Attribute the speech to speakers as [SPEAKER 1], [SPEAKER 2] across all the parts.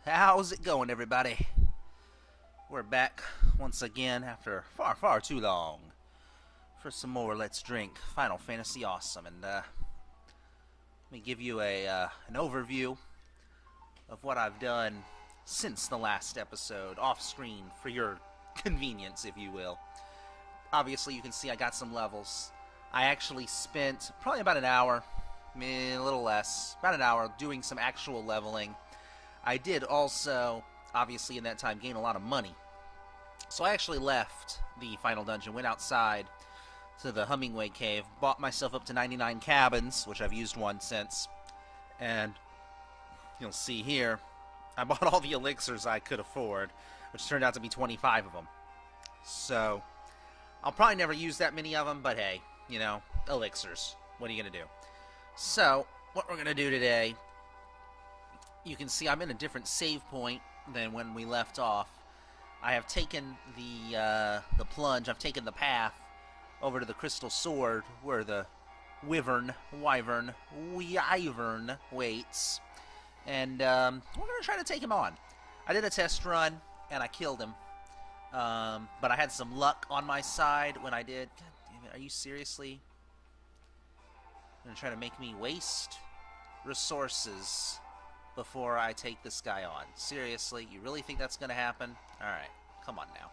[SPEAKER 1] How's it going, everybody? We're back once again after far, far too long for some more Let's Drink Final Fantasy Awesome. And let me give you an overview of what I've done since the last episode, off screen for your convenience, if you will. Obviously, you can see I got some levels. I actually spent probably about an hour, a little less, about an hour, doing some actual leveling. I did also, obviously, in that time, gain a lot of money. So I actually left the final dungeon, went outside to the Hummingway Cave, bought myself up to 99 cabins, which I've used one since, and you'll see here, I bought all the elixirs I could afford, which turned out to be 25 of them. So, I'll probably never use that many of them, but hey, you know, elixirs. What are you going to do? So, what we're going to do today, you can see I'm in a different save point than when we left off. I have taken the plunge, I've taken the path over to the Crystal Sword, where the wyvern waits, and we're going to try to take him on. I did a test run, and I killed him, but I had some luck on my side when I did. God damn it, are you seriously going to try to make me waste resources before I take this guy on? Seriously, you really think that's going to happen? Alright, come on now.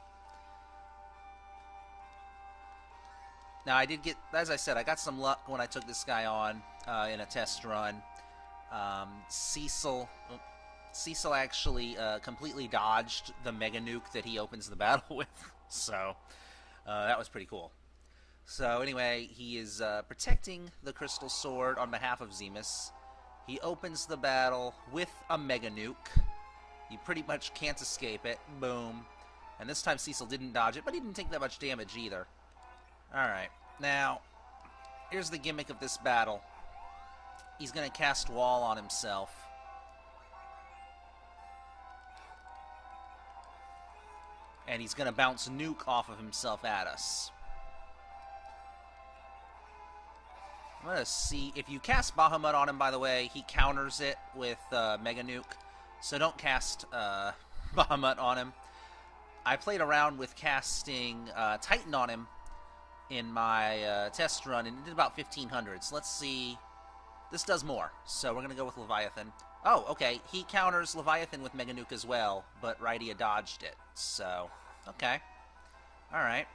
[SPEAKER 1] Now, I did get, as I said, I got some luck when I took this guy on in a test run. Cecil actually completely dodged the Mega Nuke that he opens the battle with, so that was pretty cool. So anyway, he is protecting the Crystal Sword on behalf of Zemus. He opens the battle with a Mega Nuke. You pretty much can't escape it. Boom. And this time Cecil didn't dodge it, but he didn't take that much damage either. Alright, now, here's the gimmick of this battle. He's going to cast Wall on himself. And he's going to bounce Nuke off of himself at us. I'm going to see, if you cast Bahamut on him, by the way, he counters it with Mega Nuke, so don't cast Bahamut on him. I played around with casting Titan on him in my test run, and it did about 1,500, so let's see. This does more, so we're going to go with Leviathan. Oh, okay, he counters Leviathan with Mega Nuke as well, but Rydia dodged it, so, okay. Alright.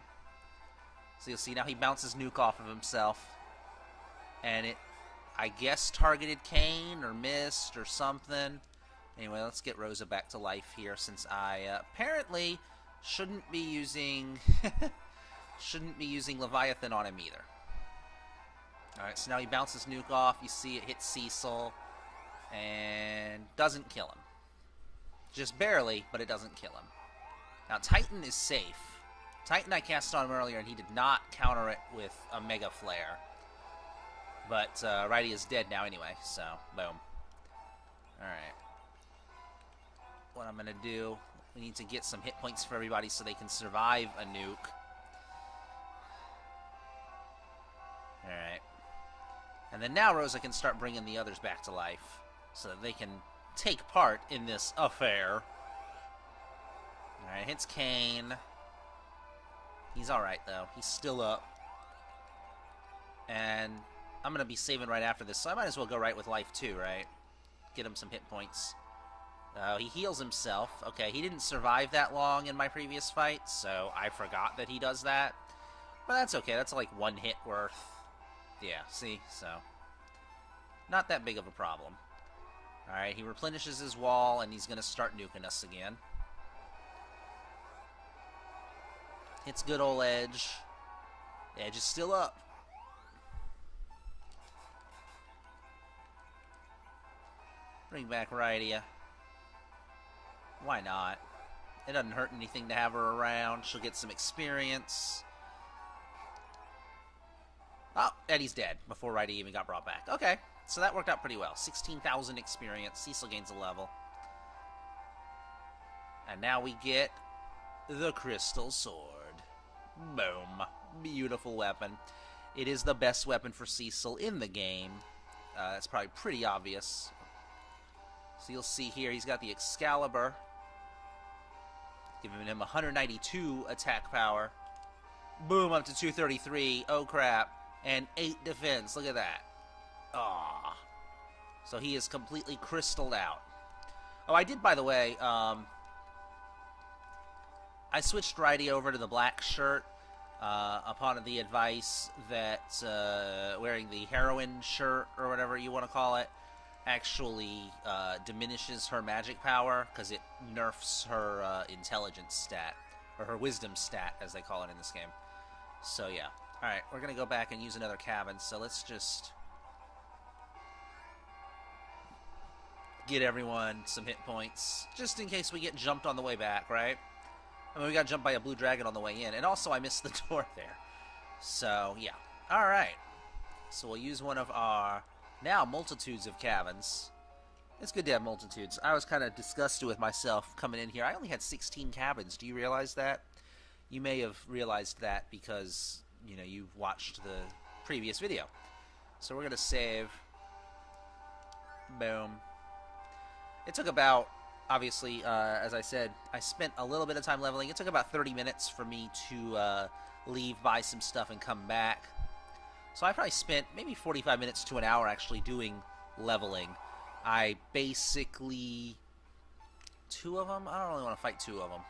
[SPEAKER 1] So you'll see now he bounces Nuke off of himself. And it, I guess, targeted Kain or missed or something. Anyway, let's get Rosa back to life here, since I apparently shouldn't be using Leviathan on him either. Alright, so now he bounces Nuke off. You see it hit Cecil. And doesn't kill him. Just barely, but it doesn't kill him. Now, Titan is safe. Titan I cast on him earlier, and he did not counter it with a Mega Flare. But Rydia is dead now anyway, so boom. Alright. What I'm going to do, we need to get some hit points for everybody so they can survive a nuke. Alright. And then now Rosa can start bringing the others back to life so that they can take part in this affair. Alright, hits Kain. He's alright though. He's still up. And I'm going to be saving right after this, so I might as well go right with life too, right? Get him some hit points. He heals himself. Okay, he didn't survive that long in my previous fight, so I forgot that he does that. But that's okay, that's like one hit worth. Yeah, see? So, not that big of a problem. Alright, he replenishes his wall, and he's going to start nuking us again. Hits good old Edge. Edge is still up. Bring back Rydia. Why not? It doesn't hurt anything to have her around. She'll get some experience. Oh, Eddie's dead before Rydia even got brought back. Okay, so that worked out pretty well. 16,000 experience. Cecil gains a level. And now we get the Crystal Sword. Boom. Beautiful weapon. It is the best weapon for Cecil in the game. That's probably pretty obvious. So you'll see here he's got the Excalibur, giving him 192 attack power. Boom, up to 233. Oh crap. And 8 defense. Look at that. Ah. So he is completely crystalled out. Oh, I did, by the way, I switched Righty over to the black shirt upon the advice that wearing the heroine shirt, or whatever you want to call it, actually diminishes her magic power, because it nerfs her intelligence stat, or her wisdom stat, as they call it in this game. So, yeah. Alright, we're going to go back and use another cabin, so let's just get everyone some hit points, just in case we get jumped on the way back, right? I mean, we got jumped by a blue dragon on the way in, and also I missed the door there. So, yeah. Alright. So we'll use one of our, now, multitudes of cabins. It's good to have multitudes. I was kind of disgusted with myself coming in here. I only had 16 cabins. Do you realize that? You may have realized that because, you know, you've watched the previous video. So we're going to save. Boom. It took about, obviously, as I said, I spent a little bit of time leveling. It took about 30 minutes for me to leave, buy some stuff, and come back. So I probably spent maybe 45 minutes to an hour actually doing leveling. I basically... 2 of them? I don't really want to fight 2 of them.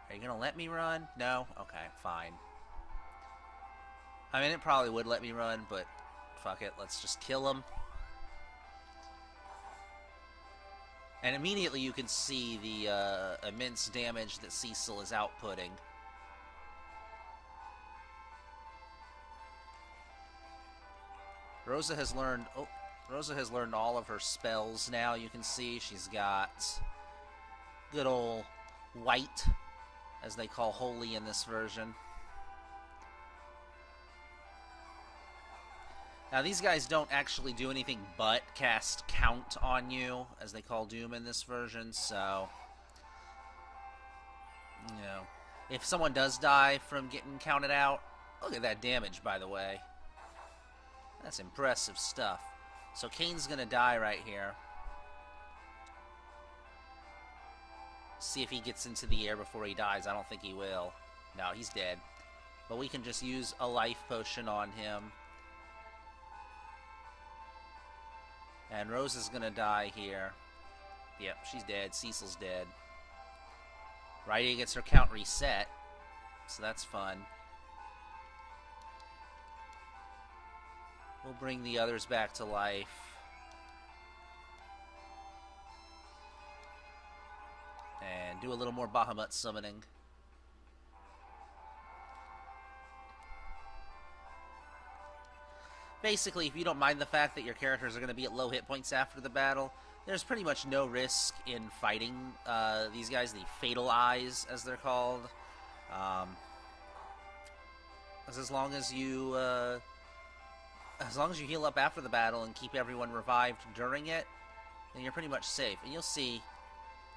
[SPEAKER 1] Are you going to let me run? No? Okay, fine. I mean, it probably would let me run, but fuck it. Let's just kill him. And immediately you can see the immense damage that Cecil is outputting. Rosa has learned... Oh, Rosa has learned all of her spells now. You can see she's got good old white, as they call holy in this version. Now, these guys don't actually do anything but cast Count on you, as they call Doom in this version, so... You know, if someone does die from getting counted out... Look at that damage, by the way. That's impressive stuff. So Kane's gonna die right here. See if he gets into the air before he dies. I don't think he will. No, he's dead. But we can just use a life potion on him. And Rose is gonna die here. Yep, she's dead. Cecil's dead. Righty gets her count reset. So that's fun. We'll bring the others back to life. And do a little more Bahamut summoning. Basically, if you don't mind the fact that your characters are going to be at low hit points after the battle, there's pretty much no risk in fighting these guys, the Fatal Eyes, as they're called. As long as you heal up after the battle and keep everyone revived during it, then you're pretty much safe. And you'll see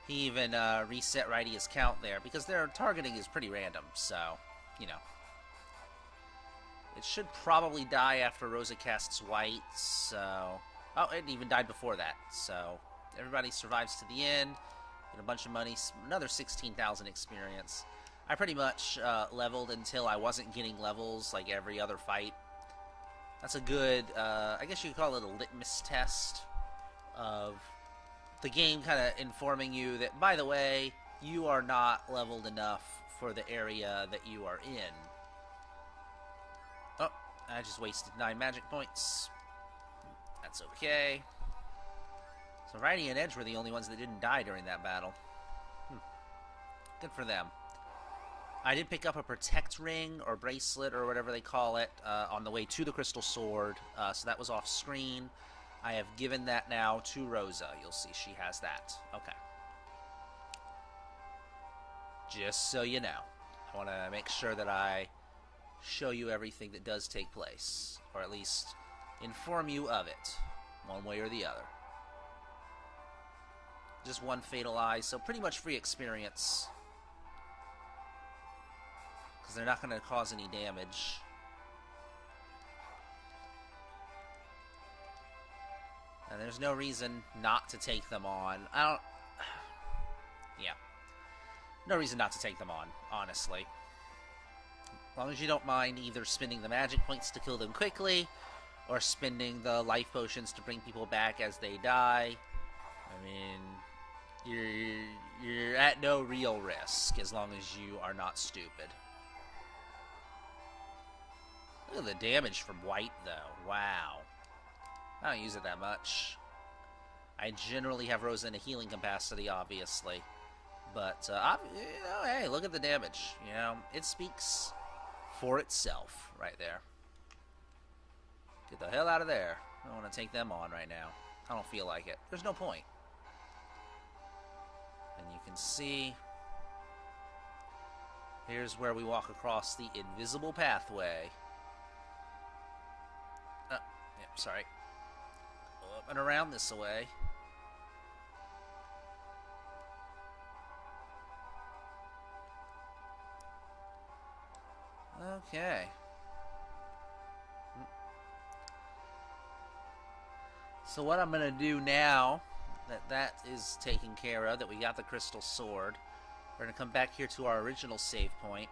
[SPEAKER 1] he even reset Righty's count there, because their targeting is pretty random, so, you know. It should probably die after Rosa casts white, so... Oh, it even died before that, so... Everybody survives to the end, get a bunch of money, another 16,000 experience. I pretty much leveled until I wasn't getting levels like every other fight. That's a good, I guess you could call it a litmus test of the game kind of informing you that, by the way, you are not leveled enough for the area that you are in. Oh, I just wasted 9 magic points. That's okay. So Righty and Edge were the only ones that didn't die during that battle. Good for them. I did pick up a Protect Ring, or Bracelet, or whatever they call it, on the way to the Crystal Sword, so that was off screen. I have given that now to Rosa. You'll see she has that. Okay. Just so you know. I want to make sure that I show you everything that does take place, or at least inform you of it, one way or the other. Just one Fatal Eye, so pretty much free experience, because they're not going to cause any damage. And there's no reason not to take them on. I don't... Yeah. No reason not to take them on, honestly. As long as you don't mind either spending the magic points to kill them quickly, or spending the life potions to bring people back as they die. I mean, you're at no real risk as long as you are not stupid. Look at the damage from white, though. Wow. I don't use it that much. I generally have Rosa in a healing capacity, obviously. But, hey, look at the damage. It speaks for itself right there. Get the hell out of there. I don't want to take them on right now. I don't feel like it. There's no point. And you can see... Here's where we walk across the invisible pathway. Sorry. Up and around this way. Okay. So what I'm going to do now that is taken care of, that we got the crystal sword, we're going to come back here to our original save point.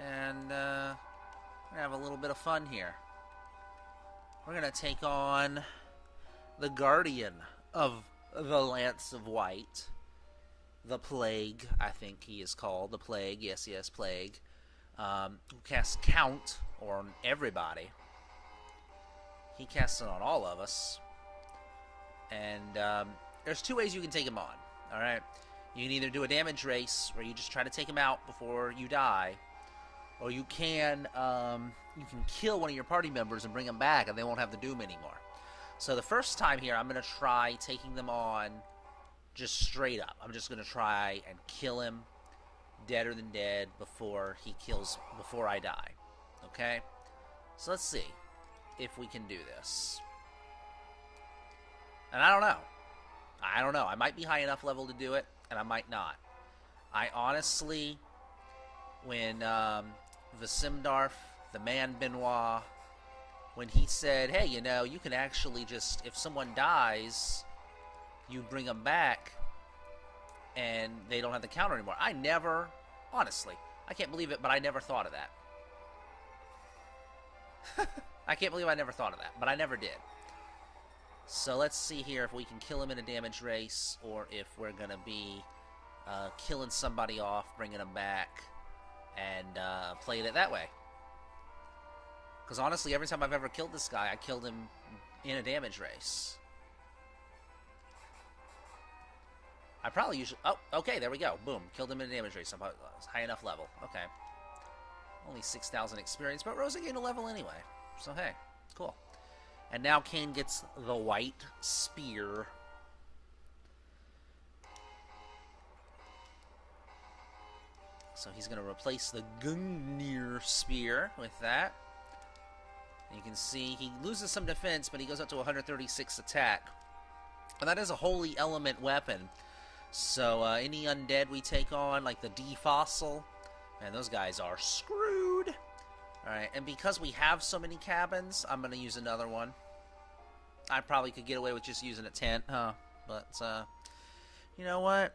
[SPEAKER 1] And we're going to have a little bit of fun here. We're going to take on the Guardian of the Lance of White. The Plague, I think he is called. The Plague, yes, Plague. Who casts Count on everybody. He casts it on all of us. And there's two ways you can take him on, alright? You can either do a damage race, where you just try to take him out before you die, or you can kill one of your party members and bring them back, and they won't have the Doom anymore. So the first time here, I'm going to try taking them on just straight up. I'm just going to try and kill him deader than dead before I die. Okay? So let's see if we can do this. And I don't know. I might be high enough level to do it, and I might not. I honestly, when Visimdarf, the man Benoit, when he said, hey, you can actually just, if someone dies, you bring them back, and they don't have the counter anymore. Honestly, I can't believe it, but I never thought of that. I can't believe I never thought of that, but I never did. So let's see here if we can kill him in a damage race, or if we're going to be killing somebody off, bringing them back, and playing it that way. Because honestly, every time I've ever killed this guy, I killed him in a damage race. I probably usually... Oh, okay, there we go. Boom. Killed him in a damage race. I'm high enough level. Okay. Only 6,000 experience, but Rosa gained a level anyway. So, hey. Cool. And now Kain gets the white spear. So he's going to replace the Gungnir spear with that. And you can see he loses some defense, but he goes up to 136 attack. And that is a holy element weapon. So any undead we take on, like the Defossil, and those guys are screwed. Alright, and because we have so many cabins, I'm going to use another one. I probably could get away with just using a tent, huh? But, you know what?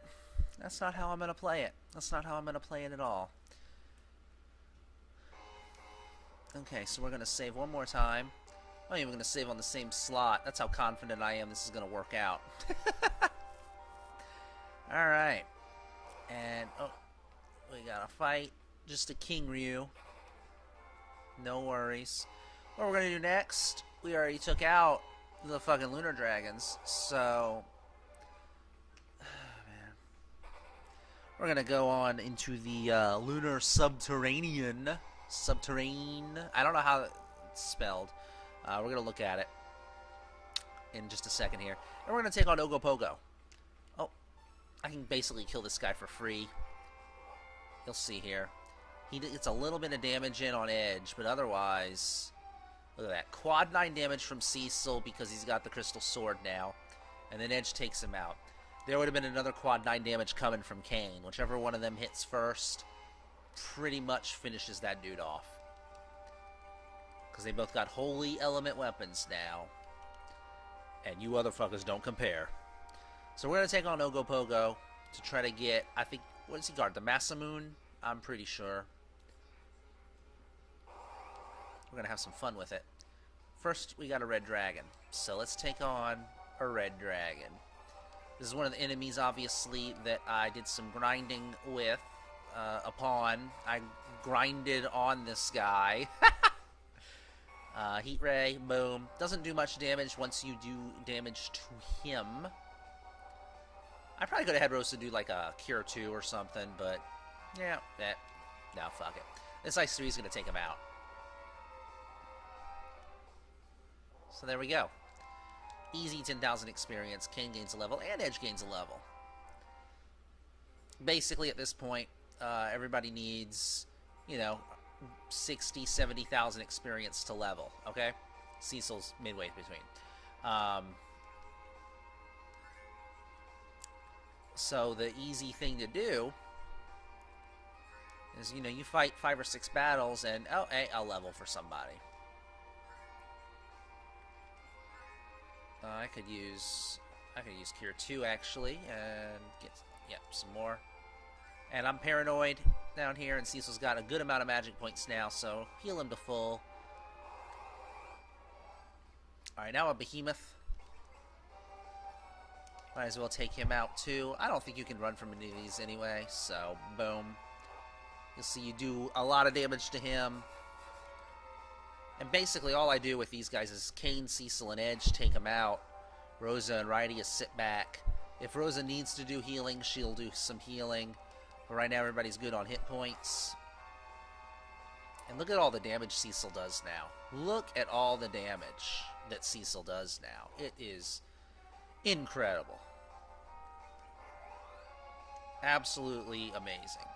[SPEAKER 1] That's not how I'm going to play it. That's not how I'm going to play it at all. Okay, so we're going to save one more time. I'm not even going to save on the same slot. That's how confident I am this is going to work out. Alright. And, oh, we got a fight. Just a King Ryu. No worries. What we're going to do next, we already took out the fucking Lunar Dragons, so... man. We're going to go on into the Lunar Subterranean. I don't know how it's spelled. We're going to look at it in just a second here. And we're going to take on Ogopogo. Oh, I can basically kill this guy for free. You'll see here. He gets a little bit of damage in on Edge, but otherwise... Look at that. Quad 9 damage from Cecil because he's got the Crystal Sword now. And then Edge takes him out. There would have been another quad 9 damage coming from Kain. Whichever one of them hits first pretty much finishes that dude off. Because they both got holy element weapons now. And you motherfuckers don't compare. So we're going to take on Ogopogo to try to get, I think, what does he guard? The Masamune? I'm pretty sure. We're going to have some fun with it. First, we got a red dragon. So let's take on a red dragon. This is one of the enemies, obviously, that I did some grinding with. I grinded on this guy. Heat Ray, boom. Doesn't do much damage once you do damage to him. I probably could have had Rosa do like a Cure 2 or something, but yeah, no, fuck it. This Ice 3 is going to take him out. So there we go. Easy 10,000 experience. Kane gains a level, and Edge gains a level. Basically, at this point, everybody needs, 60, 70,000 experience to level, okay? Cecil's midway between. So the easy thing to do is, you fight 5 or 6 battles, and, oh, hey, I'll level for somebody. I could use Cure 2 actually, and get some more. And I'm paranoid down here, and Cecil's got a good amount of magic points now, so heal him to full. Alright, now a Behemoth. Might as well take him out too. I don't think you can run from any of these anyway, so boom. You'll see you do a lot of damage to him. And basically all I do with these guys is Kane, Cecil, and Edge, take them out. Rosa and Rydia sit back. If Rosa needs to do healing, she'll do some healing. But right now everybody's good on hit points. And look at all the damage Cecil does now. Look at all the damage that Cecil does now. It is incredible. Absolutely amazing.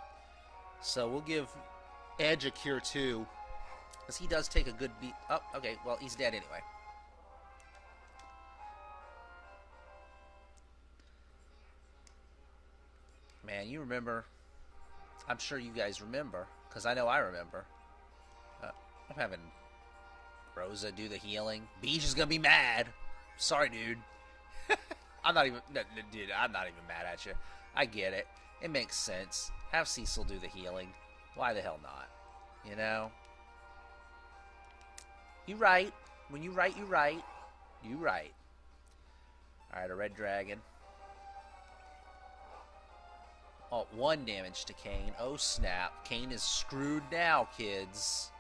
[SPEAKER 1] So we'll give Edge a Cure 2. Because he does take a good beat. Oh, okay. Well, he's dead anyway. Man, you remember. I'm sure you guys remember. Because I know I remember. I'm having Rosa do the healing. Beach is going to be mad. Sorry, dude. I'm not even... No, dude, I'm not even mad at you. I get it. It makes sense. Have Cecil do the healing. Why the hell not? You know? You right. When you right, you right. You right. Alright, a red dragon. Oh, 1 damage to Kane. Oh, snap. Kane is screwed now, kids.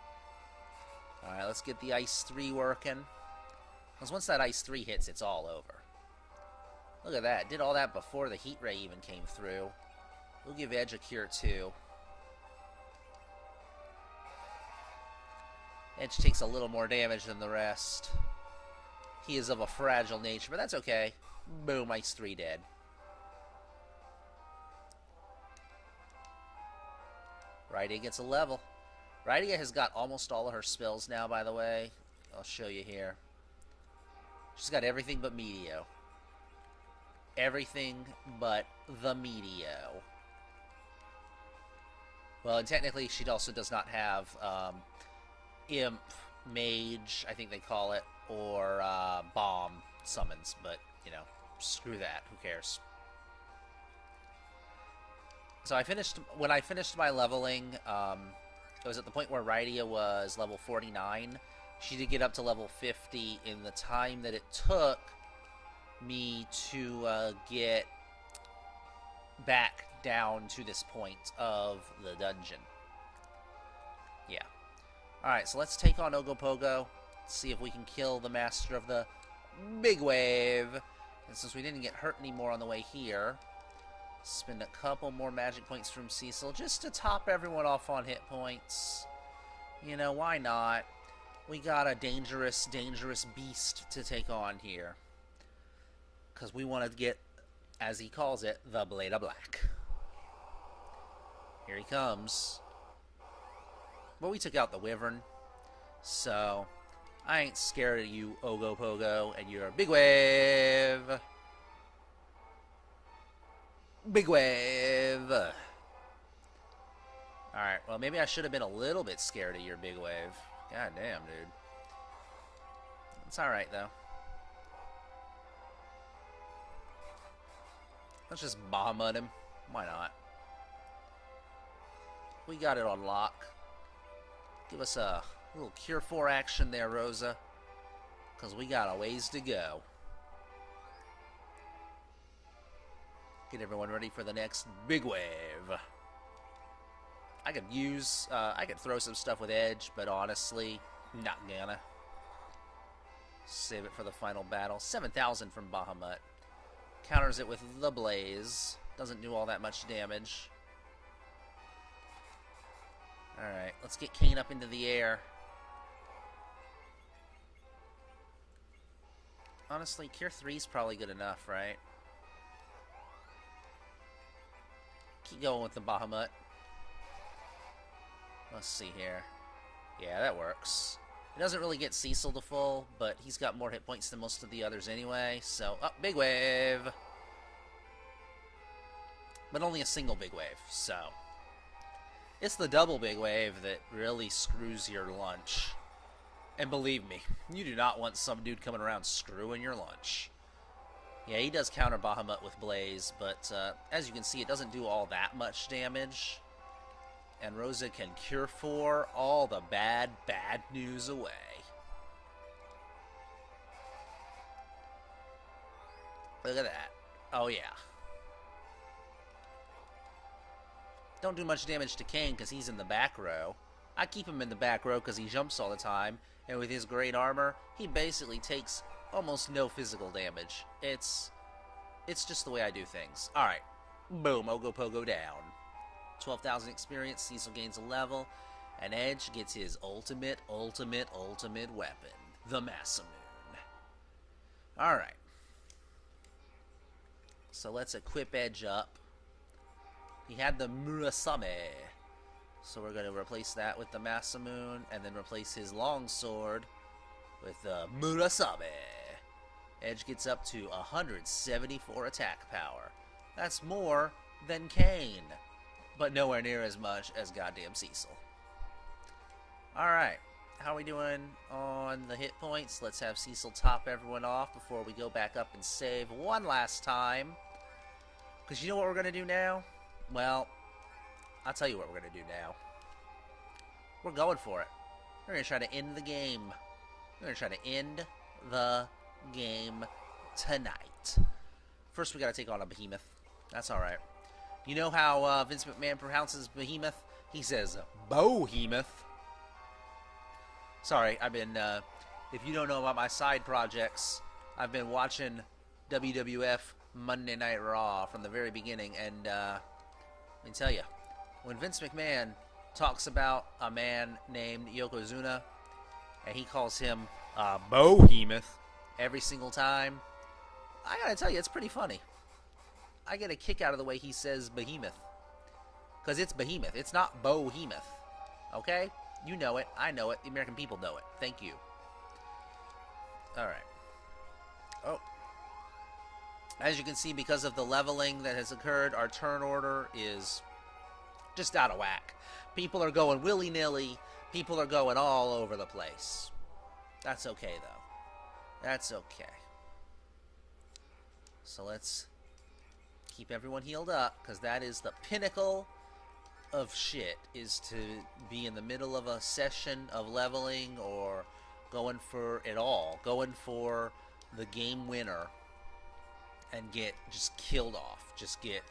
[SPEAKER 1] Alright, let's get the Ice 3 working. Because once that Ice 3 hits, it's all over. Look at that. Did all that before the Heat Ray even came through. We'll give Edge a Cure 2. Edge takes a little more damage than the rest. He is of a fragile nature, but that's okay. Boom, Ice 3 dead. Rydia gets a level. Rydia has got almost all of her spells now, by the way. I'll show you here. She's got everything but Meteo. Everything but the Meteo. Well, and technically she also does not have Imp, Mage, I think they call it, or Bomb summons, but, screw that, who cares. So when I finished my leveling, it was at the point where Rydia was level 49. She did get up to level 50 in the time that it took me to get back down to this point of the dungeon. Yeah. Alright, so let's take on Ogopogo. See if we can kill the master of the big wave. And since we didn't get hurt anymore on the way here, spend a couple more magic points from Cecil just to top everyone off on hit points. Why not? We got a dangerous, dangerous beast to take on here. Because we want to get, as he calls it, the Blade of Black. Here he comes. Well, we took out the Wyvern, so I ain't scared of you, Ogopogo, and your big wave. Big wave. Alright, well, maybe I should have been a little bit scared of your big wave. God damn, dude. It's alright, though. Let's just Bahamut him. Why not? We got it on lock. Give us a little Cure 4 action there, Rosa. Because we got a ways to go. Get everyone ready for the next big wave. I could throw some stuff with Edge, but honestly, not gonna. Save it for the final battle. 7,000 from Bahamut. Counters it with the Blaze. Doesn't do all that much damage. Alright, let's get Kane up into the air. Honestly, Cure 3 is probably good enough, right? Keep going with the Bahamut. Let's see here. Yeah, that works. It doesn't really get Cecil to full, but he's got more hit points than most of the others anyway, so... Oh, big wave! But only a single big wave, so... It's the double big wave that really screws your lunch. And believe me, you do not want some dude coming around screwing your lunch. Yeah, he does counter Bahamut with Blaze, but as you can see, it doesn't do all that much damage. And Rosa can Cure 4 all the bad news away. Look at that. Oh, yeah. Don't do much damage to Kane because he's in the back row. I keep him in the back row because he jumps all the time, and with his great armor, he basically takes almost no physical damage. It's just the way I do things. Alright. Boom, Ogopogo down. 12,000 experience, Cecil gains a level, and Edge gets his ultimate weapon, the Masamune. Alright. So let's equip Edge up. He had the Murasame, so we're going to replace that with the Masamune, and then replace his longsword with the Murasame. Edge gets up to 174 attack power. That's more than Kane, but nowhere near as much as goddamn Cecil. Alright, how are we doing on the hit points? Let's have Cecil top everyone off before we go back up and save one last time. Because you know what we're going to do now? Well, I'll tell you what we're going to do now. We're going for it. We're going to try to end the game. We're going to try to end the game tonight. First, we got to take on a behemoth. That's alright. You know how Vince McMahon pronounces behemoth? He says Bohemoth. Sorry, I've been, if you don't know about my side projects, I've been watching WWF Monday Night Raw from the very beginning, and let me tell you, when Vince McMahon talks about a man named Yokozuna, and he calls him Bohemoth every single time, I gotta tell you, it's pretty funny. I get a kick out of the way he says behemoth. Because it's behemoth. It's not Bohemoth. Okay? You know it. I know it. The American people know it. Thank you. Alright. Oh. As you can see, because of the leveling that has occurred, our turn order is just out of whack. People are going willy-nilly. People are going all over the place. That's okay, though. That's okay. So let's keep everyone healed up, because that is the pinnacle of shit, is to be in the middle of a session of leveling or going for it all. Going for the game winner and get just killed off. Just get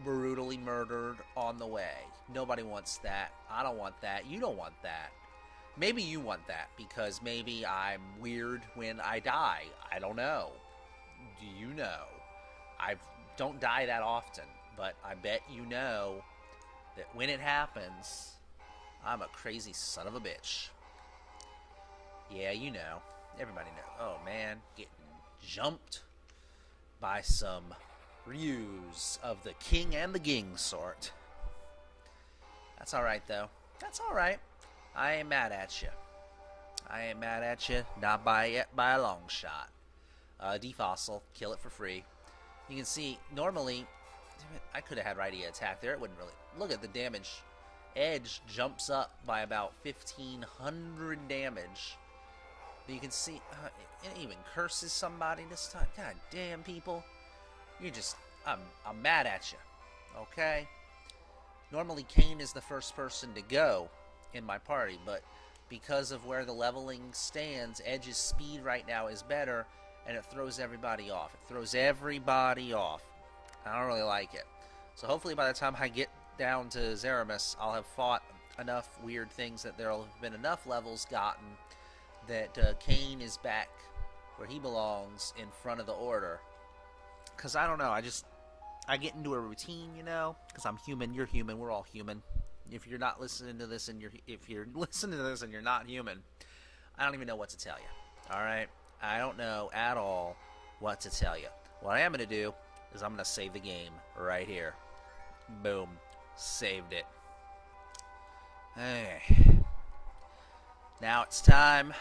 [SPEAKER 1] brutally murdered on the way. Nobody wants that. I don't want that. You don't want that. Maybe you want that because maybe I'm weird when I die. I don't know. Do you know? I don't die that often, but I bet you know that when it happens, I'm a crazy son of a bitch. Yeah, you know. Everybody knows. Oh, man. Getting jumped by some Ryus of the King and the Ging sort. That's alright, though. That's alright. I ain't mad at you. I ain't mad at you. Not by a long shot. Defossil. Kill it for free. You can see, normally, I could have had righty attack there. It wouldn't really... Look at the damage. Edge jumps up by about 1,500 damage. But you can see, it even curses somebody this time. God damn, people. You're just... I'm mad at you. Okay? Normally Kane is the first person to go in my party, but because of where the leveling stands, Edge's speed right now is better, and it throws everybody off. It throws everybody off. I don't really like it. So hopefully by the time I get down to Zeramis, I'll have fought enough weird things that there'll have been enough levels gotten that Kane is back where he belongs in front of the order. Because I don't know, I get into a routine, you know, because I'm human, you're human, we're all human. If you're not listening to this and if you're listening to this and you're not human, I don't even know what to tell you. All right? I don't know at all what to tell you. What I am going to do is I'm going to save the game right here. Boom. Saved it. Okay. Now it's time.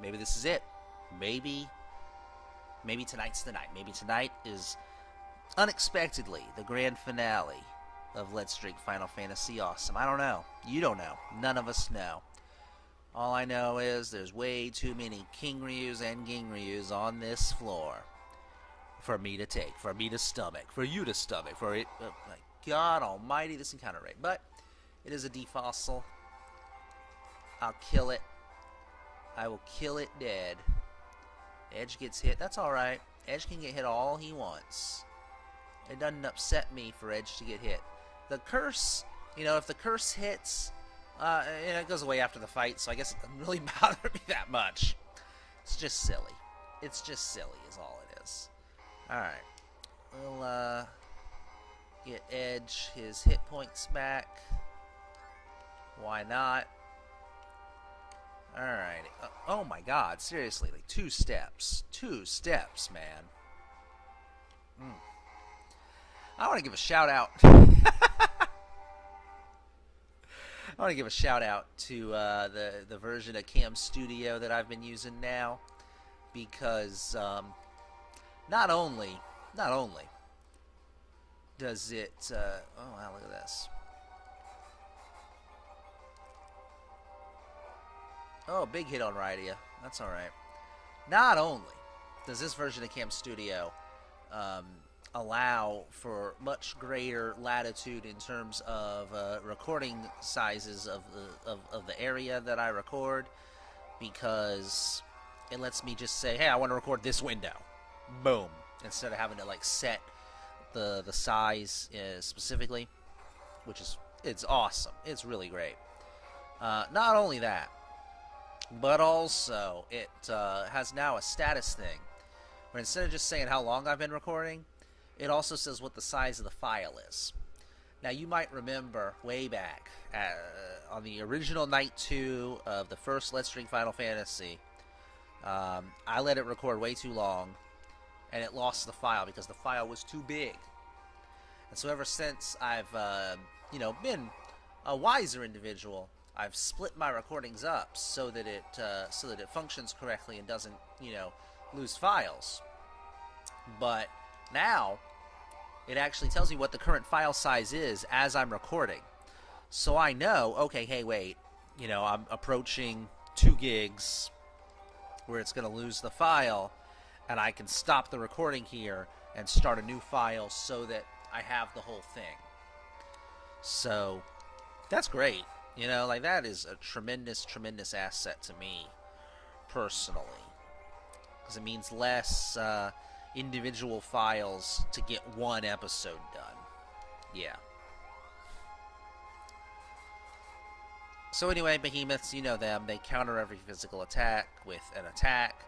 [SPEAKER 1] Maybe this is it. Maybe tonight's the night. Maybe tonight is unexpectedly the grand finale of Let's Drink Final Fantasy Awesome. I don't know. You don't know. None of us know. All I know is there's way too many King Ryus and Ging Ryus on this floor for me to take, for me to stomach, for you to stomach, for it. Oh my God Almighty, this encounter rate. But it is a defossil. I'll kill it. I will kill it dead. Edge gets hit. That's alright. Edge can get hit all he wants. It doesn't upset me for Edge to get hit. The curse, you know, if the curse hits, it goes away after the fight, so I guess it doesn't really bother me that much. It's just silly. It's just silly is all it is. Alright. We'll, get Edge his hit points back. Why not? Alright. Oh my God, seriously, like 2 steps. 2 steps, man. I want to give a shout out. I want to give a shout out to the version of Cam Studio that I've been using now, because not only does it oh wow, look at this. Oh, big hit on Rydia. That's alright. Not only does this version of Cam Studio allow for much greater latitude in terms of recording sizes of the area that I record, because it lets me just say, hey, I want to record this window. Boom. Instead of having to like set the size specifically, which is, it's awesome. It's really great. Not only that, but also it has now a status thing where instead of just saying how long I've been recording, it also says what the size of the file is. Now, you might remember way back on the original Night 2 of the first Let's Drink Final Fantasy, I let it record way too long, and it lost the file because the file was too big. And so ever since I've been a wiser individual, I've split my recordings up so that it functions correctly and doesn't, lose files. But now it actually tells me what the current file size is as I'm recording. So I know, okay, hey, wait, I'm approaching 2 gigs where it's going to lose the file, and I can stop the recording here and start a new file so that I have the whole thing. So that's great. That is a tremendous, tremendous asset to me, personally. Because it means less individual files to get one episode done. Yeah. So anyway, behemoths, you know them. They counter every physical attack with an attack.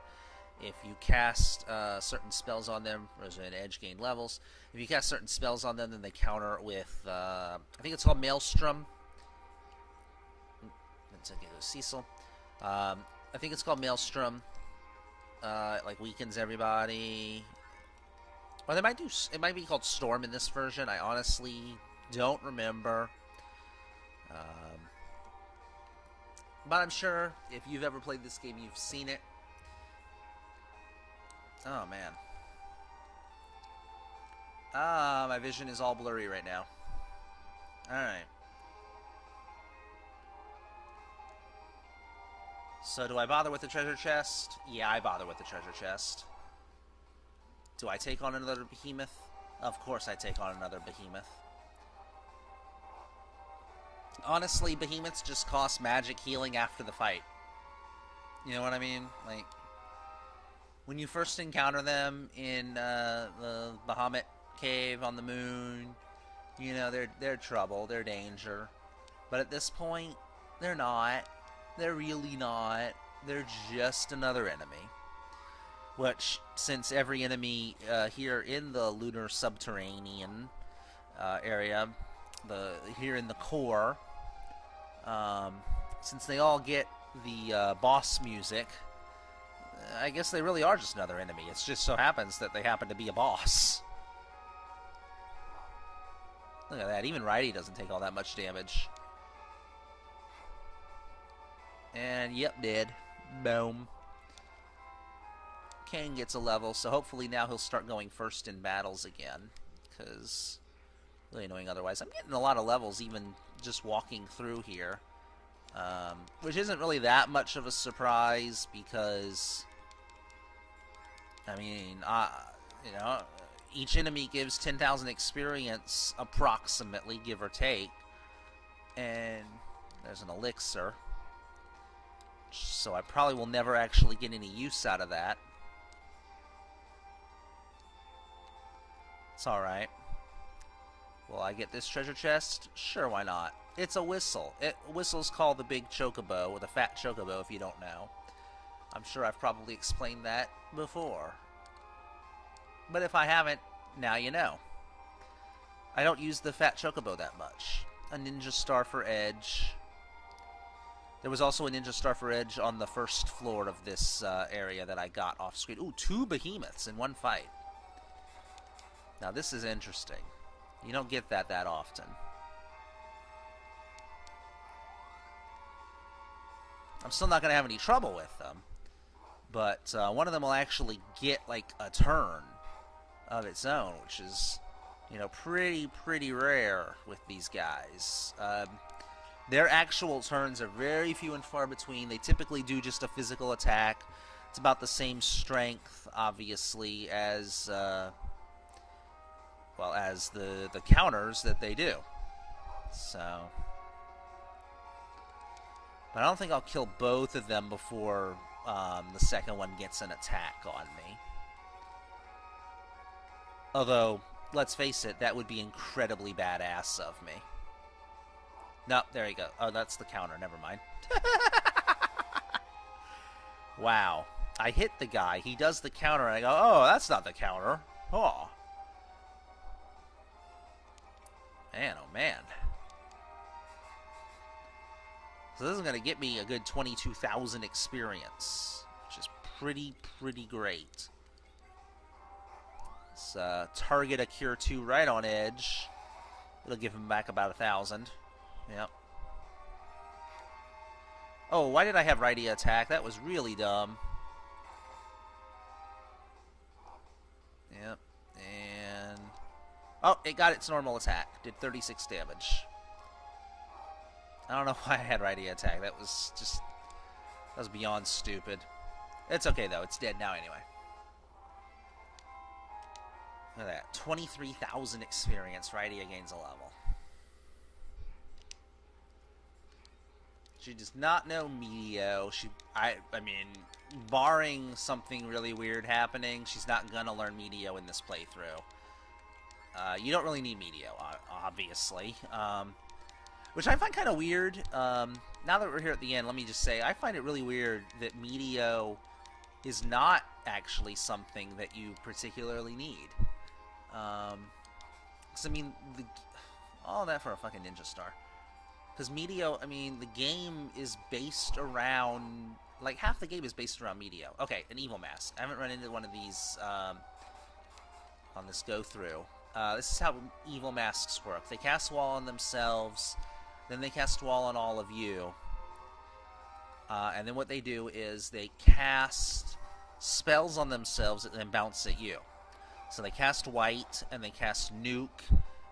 [SPEAKER 1] If you cast certain spells on them, there's an edge gain levels. If you cast certain spells on them, then they counter with, I think it's called Maelstrom. Cecil. I think it's called Maelstrom. It weakens everybody. Or it might be called Storm in this version. I honestly don't remember. But I'm sure if you've ever played this game, you've seen it. Oh, man. My vision is all blurry right now. Alright. So do I bother with the treasure chest? Yeah, I bother with the treasure chest. Do I take on another behemoth? Of course I take on another behemoth. Honestly, behemoths just cost magic healing after the fight. You know what I mean? Like, when you first encounter them in the Bahamut cave on the moon, you know, they're trouble, they're danger. But at this point, they're not. They're really not. They're just another enemy. Which, since every enemy here in the lunar subterranean area, here in the core, since they all get the boss music, I guess they really are just another enemy. It just so happens that they happen to be a boss. Look at that. Even Righty doesn't take all that much damage. And, yep, dead. Boom. Kane gets a level, so hopefully now he'll start going first in battles again. Because, really annoying otherwise. I'm getting a lot of levels even just walking through here. Which isn't really that much of a surprise because, I mean, you know, each enemy gives 10,000 experience approximately, give or take. And there's an elixir. So I probably will never actually get any use out of that. It's alright. Will I get this treasure chest? Sure, why not? It's a whistle. Whistle's called the Big Chocobo, or the Fat Chocobo if you don't know. I'm sure I've probably explained that before. But if I haven't, now you know. I don't use the Fat Chocobo that much. A Ninja Star for Edge. There was also a Ninja Star for Edge on the first floor of this area that I got off screen. Ooh, 2 behemoths in one fight. Now this is interesting. You don't get that often. I'm still not going to have any trouble with them. But one of them will actually get, like, a turn of its own, which is, you know, pretty rare with these guys. Their actual turns are very few and far between. They typically do just a physical attack. It's about the same strength, obviously, as well as the counters that they do. So, but I don't think I'll kill both of them before the second one gets an attack on me. Although, let's face it, that would be incredibly badass of me. No, there you go. Oh, that's the counter. Never mind. Wow. I hit the guy. He does the counter, and I go, oh, that's not the counter. Oh. Man, oh man. So this is going to get me a good 22,000 experience, which is pretty great. Let's target a Cure 2 right on edge. It'll give him back about 1,000. Yep. Oh, why did I have Righty attack? That was really dumb. Yep. And... oh, it got its normal attack. Did 36 damage. I don't know why I had Righty attack. That was just... that was beyond stupid. It's okay, though. It's dead now anyway. Look at that. 23,000 experience. Righty gains a level. She does not know Meteo. I mean, barring something really weird happening, she's not gonna learn Meteo in this playthrough. You don't really need Meteo, obviously. Which I find kind of weird. Now that we're here at the end, let me just say, I find it really weird that Meteo is not actually something that you particularly need. Because, I mean, all that for a fucking Ninja Star. Because Meteo, I mean, the game is based around... like, half the game is based around Meteo. Okay, an Evil Mask. I haven't run into one of these on this go-through. This is how Evil Masks work. They cast Wall on themselves, then they cast Wall on all of you. And then what they do is they cast spells on themselves and then bounce at you. So they cast White, and they cast Nuke,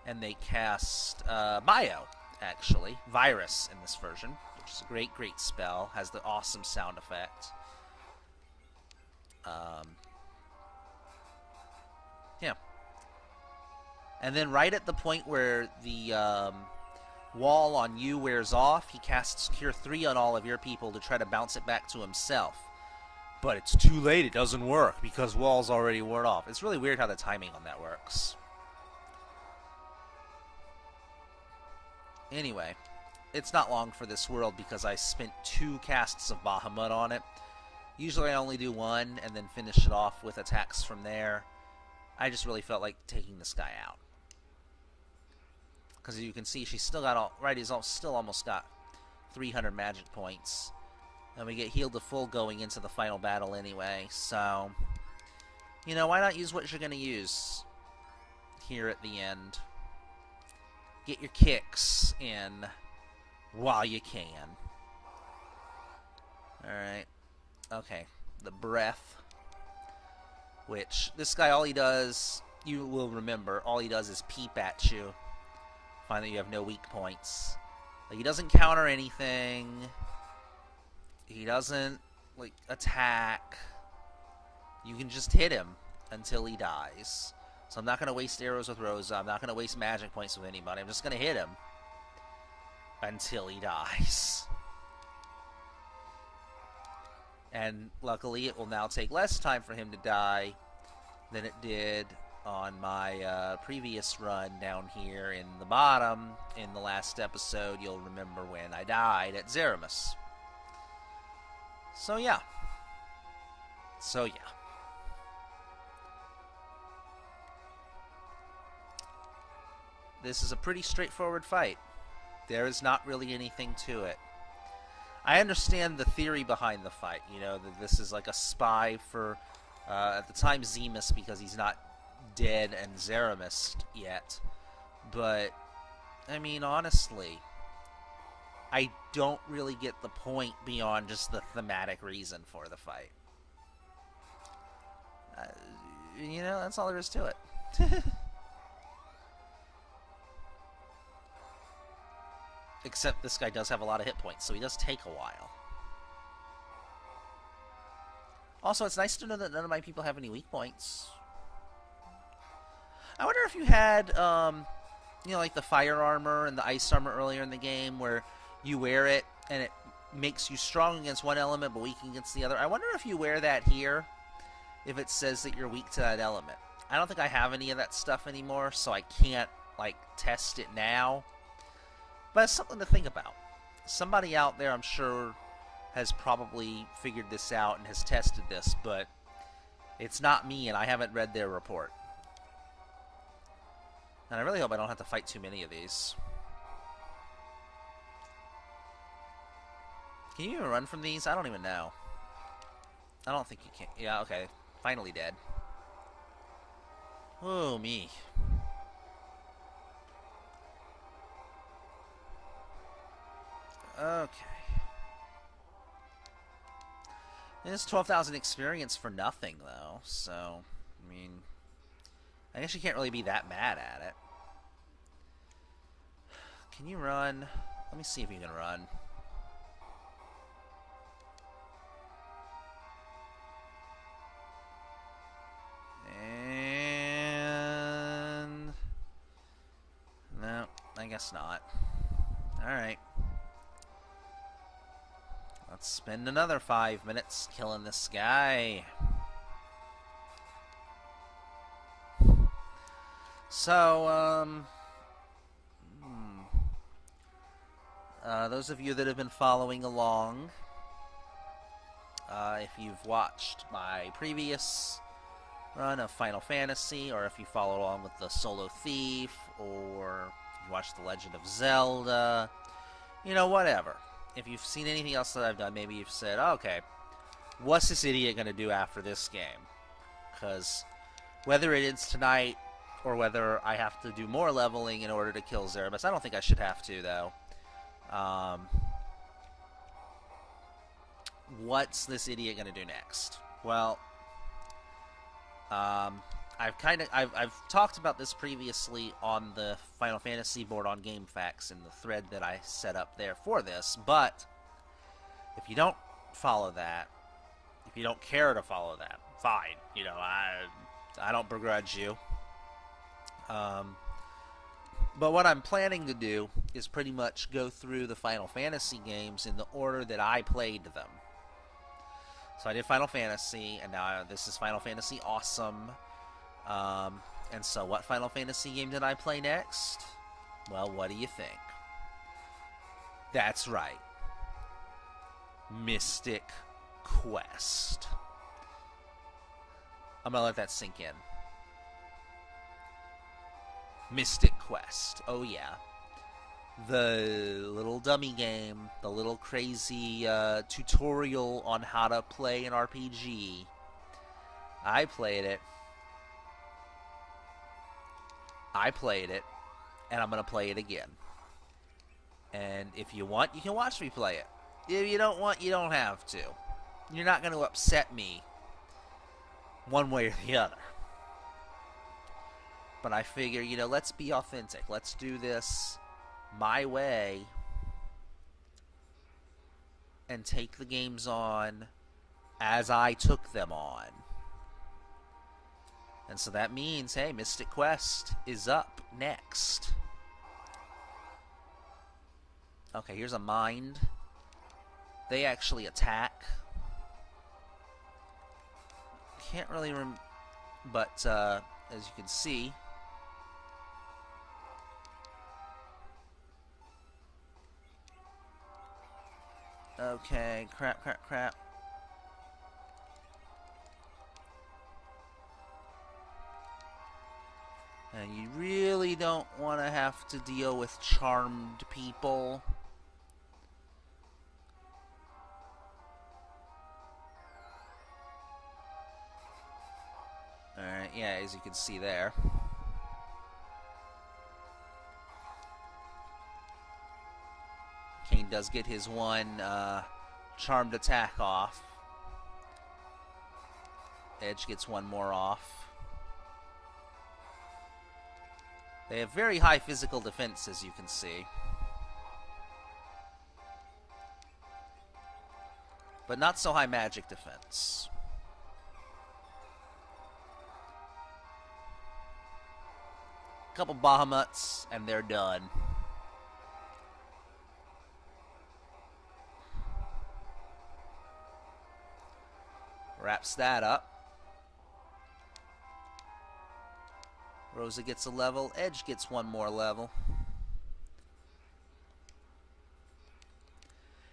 [SPEAKER 1] and they cast Bio. Actually, Virus in this version, which is a great spell, has the awesome sound effect. Yeah. And then right at the point where the wall on you wears off, he casts Cure 3 on all of your people to try to bounce it back to himself. But it's too late, it doesn't work, because wall's already worn off. It's really weird how the timing on that works. Anyway, it's not long for this world because I spent 2 casts of Bahamut on it. Usually I only do 1 and then finish it off with attacks from there. I just really felt like taking this guy out. Because as you can see, she's still got all... Right, he's still almost got 300 magic points. And we get healed to full going into the final battle anyway, so... You know, why not use what you're going to use here at the end? Get your kicks in while you can. Alright. Okay. The breath. Which, this guy, all he does, you will remember, all he does is peep at you. Find that you have no weak points. Like, he doesn't counter anything. He doesn't, like, attack. You can just hit him until he dies. So I'm not going to waste arrows with Rosa. I'm not going to waste magic points with anybody. I'm just going to hit him until he dies. And luckily, it will now take less time for him to die than it did on my previous run down here in the bottom. In the last episode, you'll remember when I died at Zeramus. So yeah. This is a pretty straightforward fight. There is not really anything to it. I understand the theory behind the fight, you know, that this is like a spy for, at the time, Zemus, because he's not dead and Zeramus yet. But, I mean, honestly, I don't really get the point beyond just the thematic reason for the fight. You know, that's all there is to it. Except this guy does have a lot of hit points, so he does take a while. Also, it's nice to know that none of my people have any weak points. I wonder if you had, you know, like the fire armor and the ice armor earlier in the game, where you wear it and it makes you strong against one element but weak against the other. I wonder if you wear that here, if it says that you're weak to that element. I don't think I have any of that stuff anymore, so I can't, like, test it now. But it's something to think about. Somebody out there, I'm sure, has probably figured this out and has tested this, but it's not me, and I haven't read their report. And I really hope I don't have to fight too many of these. Can you even run from these? I don't even know. I don't think you can. Yeah, okay. Finally dead. Oh, me. Okay. It's 12,000 experience for nothing, though, so, I mean, I guess you can't really be that mad at it. Can you run? Let me see if you can run. And... no, I guess not. Alright. Let's spend another 5 minutes killing this guy. So, those of you that have been following along, if you've watched my previous run of Final Fantasy, or if you follow along with the Solo Thief, or you watched The Legend of Zelda, you know, whatever. If you've seen anything else that I've done, maybe you've said, oh, okay, what's this idiot going to do after this game? Because whether it is tonight or whether I have to do more leveling in order to kill Zeramus, I don't think I should have to, though. What's this idiot going to do next? Well, I've talked about this previously on the Final Fantasy board on GameFAQs in the thread that I set up there for this, but if you don't follow that, if you don't care to follow that, fine. You know, I don't begrudge you. But what I'm planning to do is pretty much go through the Final Fantasy games in the order that I played them. So I did Final Fantasy, and now this is Final Fantasy Awesome. And so what Final Fantasy game did I play next? Well, what do you think? That's right. Mystic Quest. I'm going to let that sink in. Mystic Quest. Oh, yeah. The little dummy game, the little crazy tutorial on how to play an RPG. I played it. And I'm going to play it again. And if you want, you can watch me play it. If you don't want, you don't have to. You're not going to upset me one way or the other. But I figure, let's be authentic. Let's do this my way and take the games on as I took them on. And so that means, hey, Mystic Quest is up next. Okay, here's a mind. They actually attack. Can't really but as you can see, okay, crap. And you really don't want to have to deal with charmed people. Alright, yeah, as you can see there. Kain does get his one charmed attack off. Edge gets one more off. They have very high physical defense, as you can see. But not so high magic defense. Couple Bahamuts, and they're done. Wraps that up. Rosa gets a level. Edge gets one more level.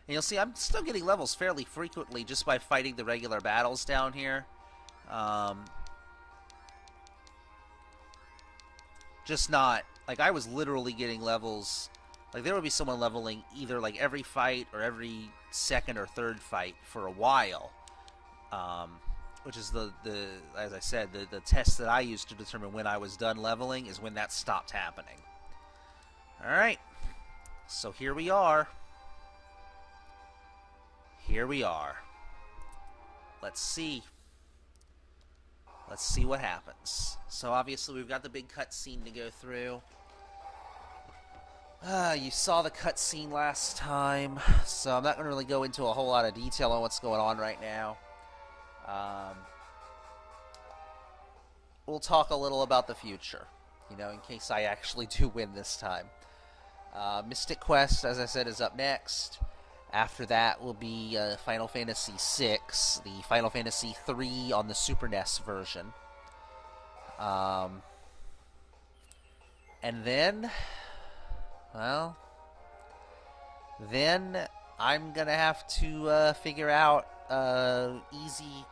[SPEAKER 1] And you'll see I'm still getting levels fairly frequently just by fighting the regular battles down here. Just not... Like, I was literally getting levels... Like, there would be someone leveling either, like, every fight or every second or third fight for a while. Which is as I said, the test that I used to determine when I was done leveling is when that stopped happening. Alright. So here we are. Here we are. Let's see. Let's see what happens. So obviously we've got the big cutscene to go through. You saw the cutscene last time, so I'm not going to really go into a whole lot of detail on what's going on right now. We'll talk a little about the future, in case I actually do win this time. Mystic Quest, as I said, is up next. After that will be Final Fantasy VI, the Final Fantasy III on the Super NES version. And then, well, then I'm going to have to figure out an easy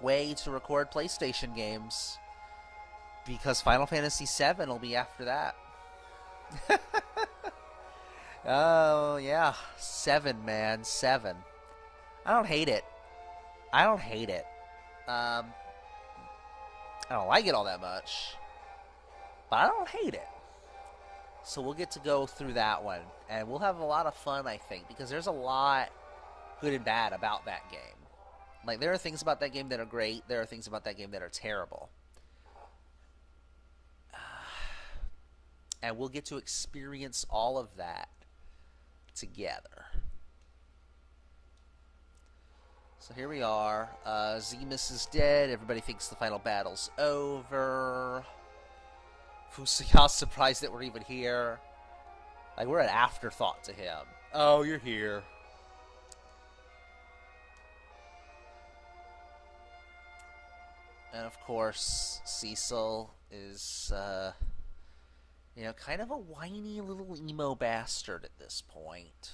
[SPEAKER 1] way to record PlayStation games, because Final Fantasy VII will be after that. Oh, yeah. 7, man. 7. I don't hate it. I don't like it all that much, but I don't hate it. So we'll get to go through that one, and we'll have a lot of fun, I think, because there's a lot good and bad about that game. Like, there are things about that game that are great. There are things about that game that are terrible. And we'll get to experience all of that together. So here we are. Zemus is dead. Everybody thinks the final battle's over. Fusuya's surprised that we're even here. Like, we're an afterthought to him. Oh, you're here. And of course, Cecil is, kind of a whiny little emo bastard at this point.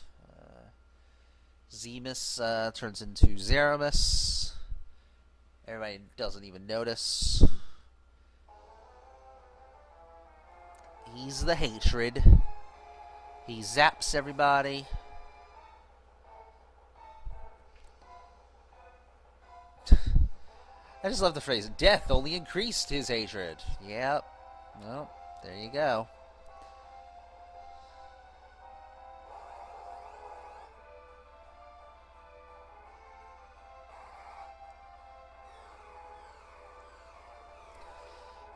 [SPEAKER 1] Zemus turns into Zeramus. Everybody doesn't even notice. He's the hatred. He zaps everybody. I just love the phrase, death only increased his hatred. Yep. Well, there you go.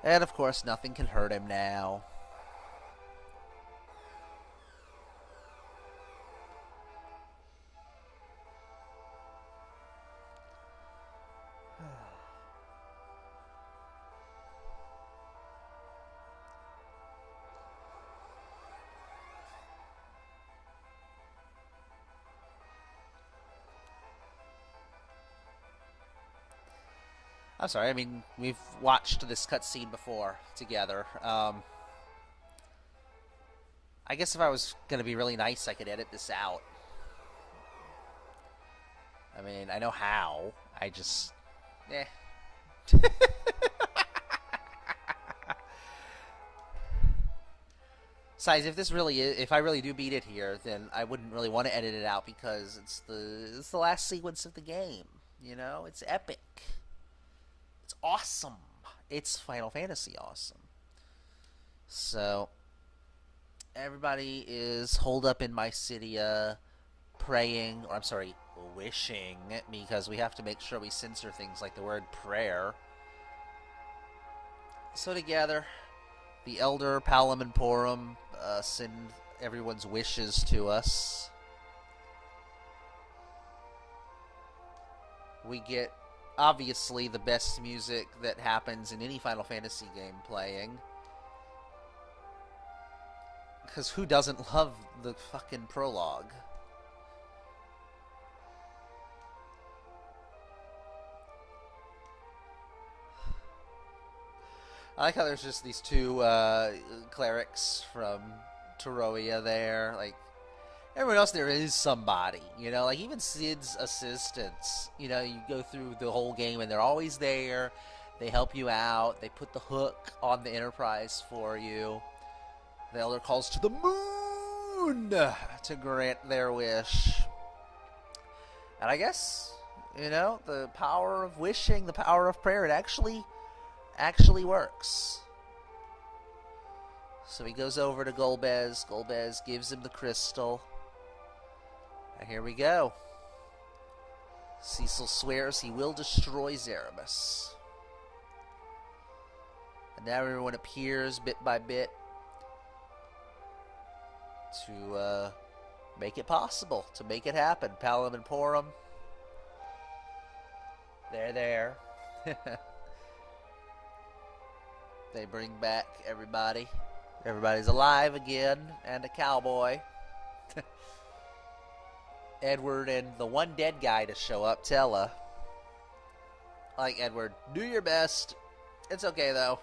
[SPEAKER 1] And of course, nothing can hurt him now. I'm sorry, I mean, we've watched this cutscene before together. I guess if I was going to be really nice, I could edit this out. I mean, I know how. I just... eh. Besides, if I really do beat it here, then I wouldn't really want to edit it out because it's the last sequence of the game. You know, it's epic. It's awesome. It's Final Fantasy awesome. So, everybody is holed up in Mysidia, praying, or I'm sorry, wishing, because we have to make sure we censor things like the word prayer. So together, the Elder Palom and Porom send everyone's wishes to us. We get, obviously, the best music that happens in any Final Fantasy game playing. Because who doesn't love the fucking prologue? I like how there's just these two clerics from Teroya there. Like, everyone else there is somebody, you know? Like, even Cid's assistants, you know, you go through the whole game and they're always there. They help you out. They put the hook on the Enterprise for you. The Elder calls to the moon to grant their wish. And I guess, you know, the power of wishing, the power of prayer, it actually works. So he goes over to Golbez. Golbez gives him the crystal. And here we go. Cecil swears he will destroy Zeramus. And now everyone appears bit by bit to make it possible, to make it happen. Palom and Porom, they're there. They bring back everybody. Everybody's alive again, and a cowboy. Edward and the one dead guy to show up, Tella. Like, Edward, do your best. It's okay, though.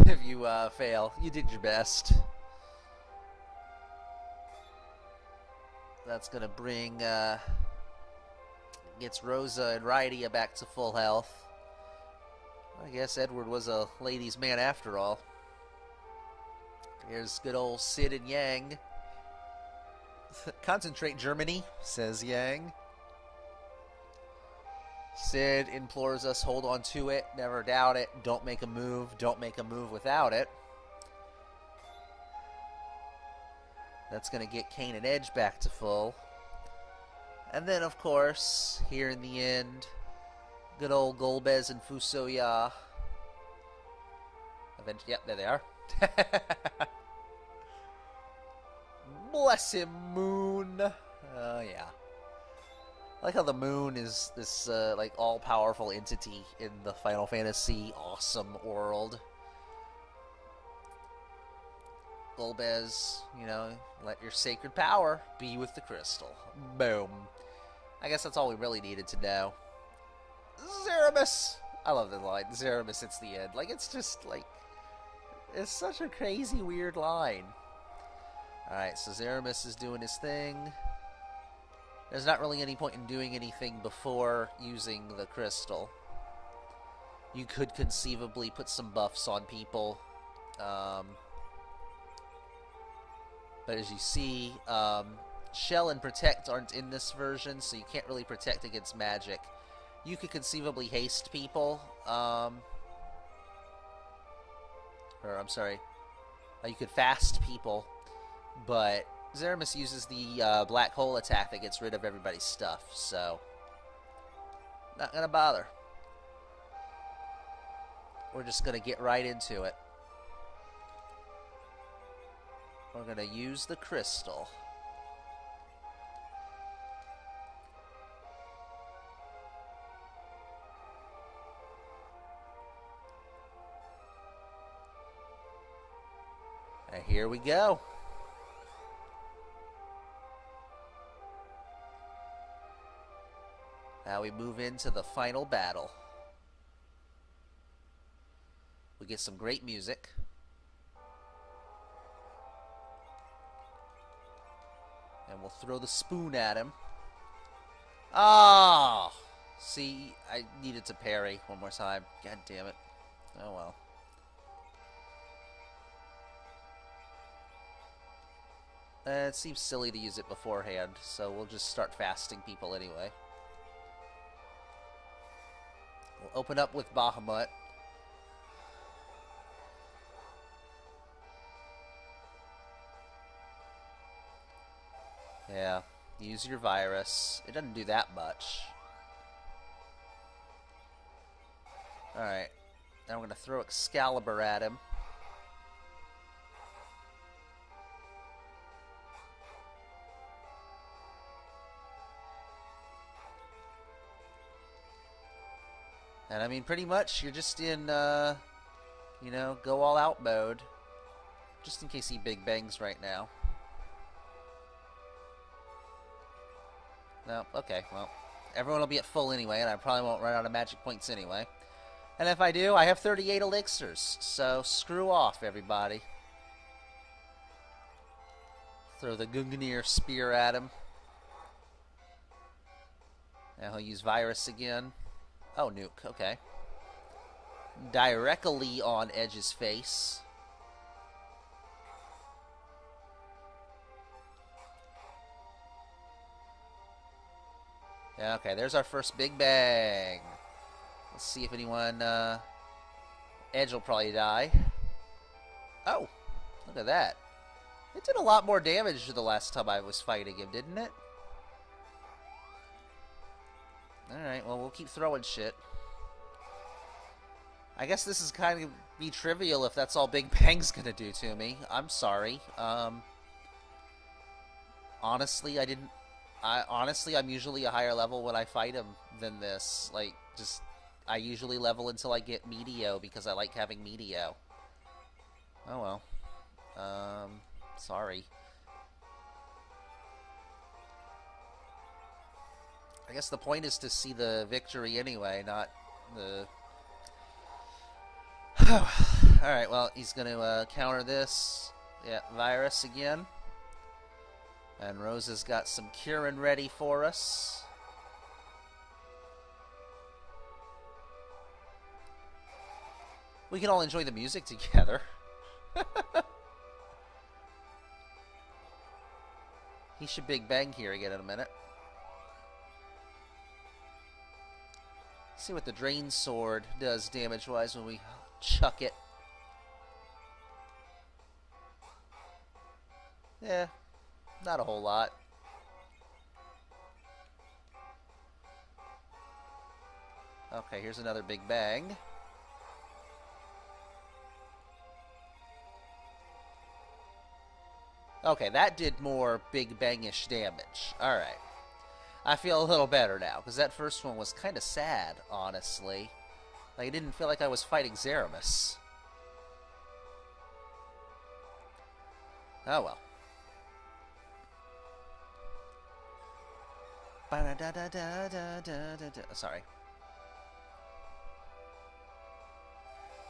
[SPEAKER 1] If you fail, you did your best. That's gonna bring, gets Rosa and Rydia back to full health. I guess Edward was a ladies' man after all. Here's good old Cid and Yang. Concentrate, Germany, says Yang. Cid implores us, hold on to it, never doubt it, don't make a move without it. That's going to get Kain and Edge back to full. And then, of course, here in the end, good old Golbez and Fusoya. Eventually, yep, there they are. Bless him, Moon. Oh, yeah. I like how the Moon is this, like, all-powerful entity in the Final Fantasy awesome world. Golbez, you know, let your sacred power be with the crystal. Boom. I guess that's all we really needed to know. Zeramis! I love the line. Zeramis, it's the end. Like, it's just, like, it's such a crazy, weird line. Alright, so Zeramis is doing his thing. There's not really any point in doing anything before using the crystal. You could conceivably put some buffs on people. But as you see, Shell and Protect aren't in this version, so you can't really protect against magic. You could conceivably haste people. Or, I'm sorry. You could fast people. But Zeramis uses the black hole attack that gets rid of everybody's stuff, so not gonna bother. We're just gonna get right into it. We're gonna use the crystal. And here we go. Now we move into the final battle. We get some great music. And we'll throw the spoon at him. Oh! See, I needed to parry one more time. God damn it. Oh well. It seems silly to use it beforehand, so we'll just start fasting people anyway. We'll open up with Bahamut. Yeah, use your virus. It doesn't do that much. Alright, now we're going to throw Excalibur at him. And I mean, pretty much, you're just in, you know, go all out mode. Just in case he big bangs right now. No, okay, well, everyone will be at full anyway, and I probably won't run out of magic points anyway. And if I do, I have 38 elixirs, so screw off, everybody. Throw the Gungnir spear at him. Now he'll use virus again. Oh, nuke, okay. Directly on Edge's face. Yeah, okay, there's our first big bang. Let's see if anyone, Edge will probably die. Oh, look at that. It did a lot more damage the last time I was fighting him, didn't it? Alright, well, we'll keep throwing shit. I guess this is kind of be trivial if that's all Big Bang's gonna do to me. I'm sorry. Honestly, I'm usually a higher level when I fight him than this. Like, just, I usually level until I get Meteo because I like having Meteo. Oh well. Sorry. I guess the point is to see the victory anyway, not the... Alright, well, he's going to counter this. Yeah, virus again. And Rosa's got some Kieran ready for us. We can all enjoy the music together. He should Big Bang here again in a minute. See what the Drain Sword does damage-wise when we chuck it. Yeah, not a whole lot. Okay, here's another Big Bang. Okay, that did more Big Bang-ish damage. Alright. I feel a little better now, because that first one was kind of sad, honestly. Like, I didn't feel like I was fighting Zeramis. Oh well. Sorry.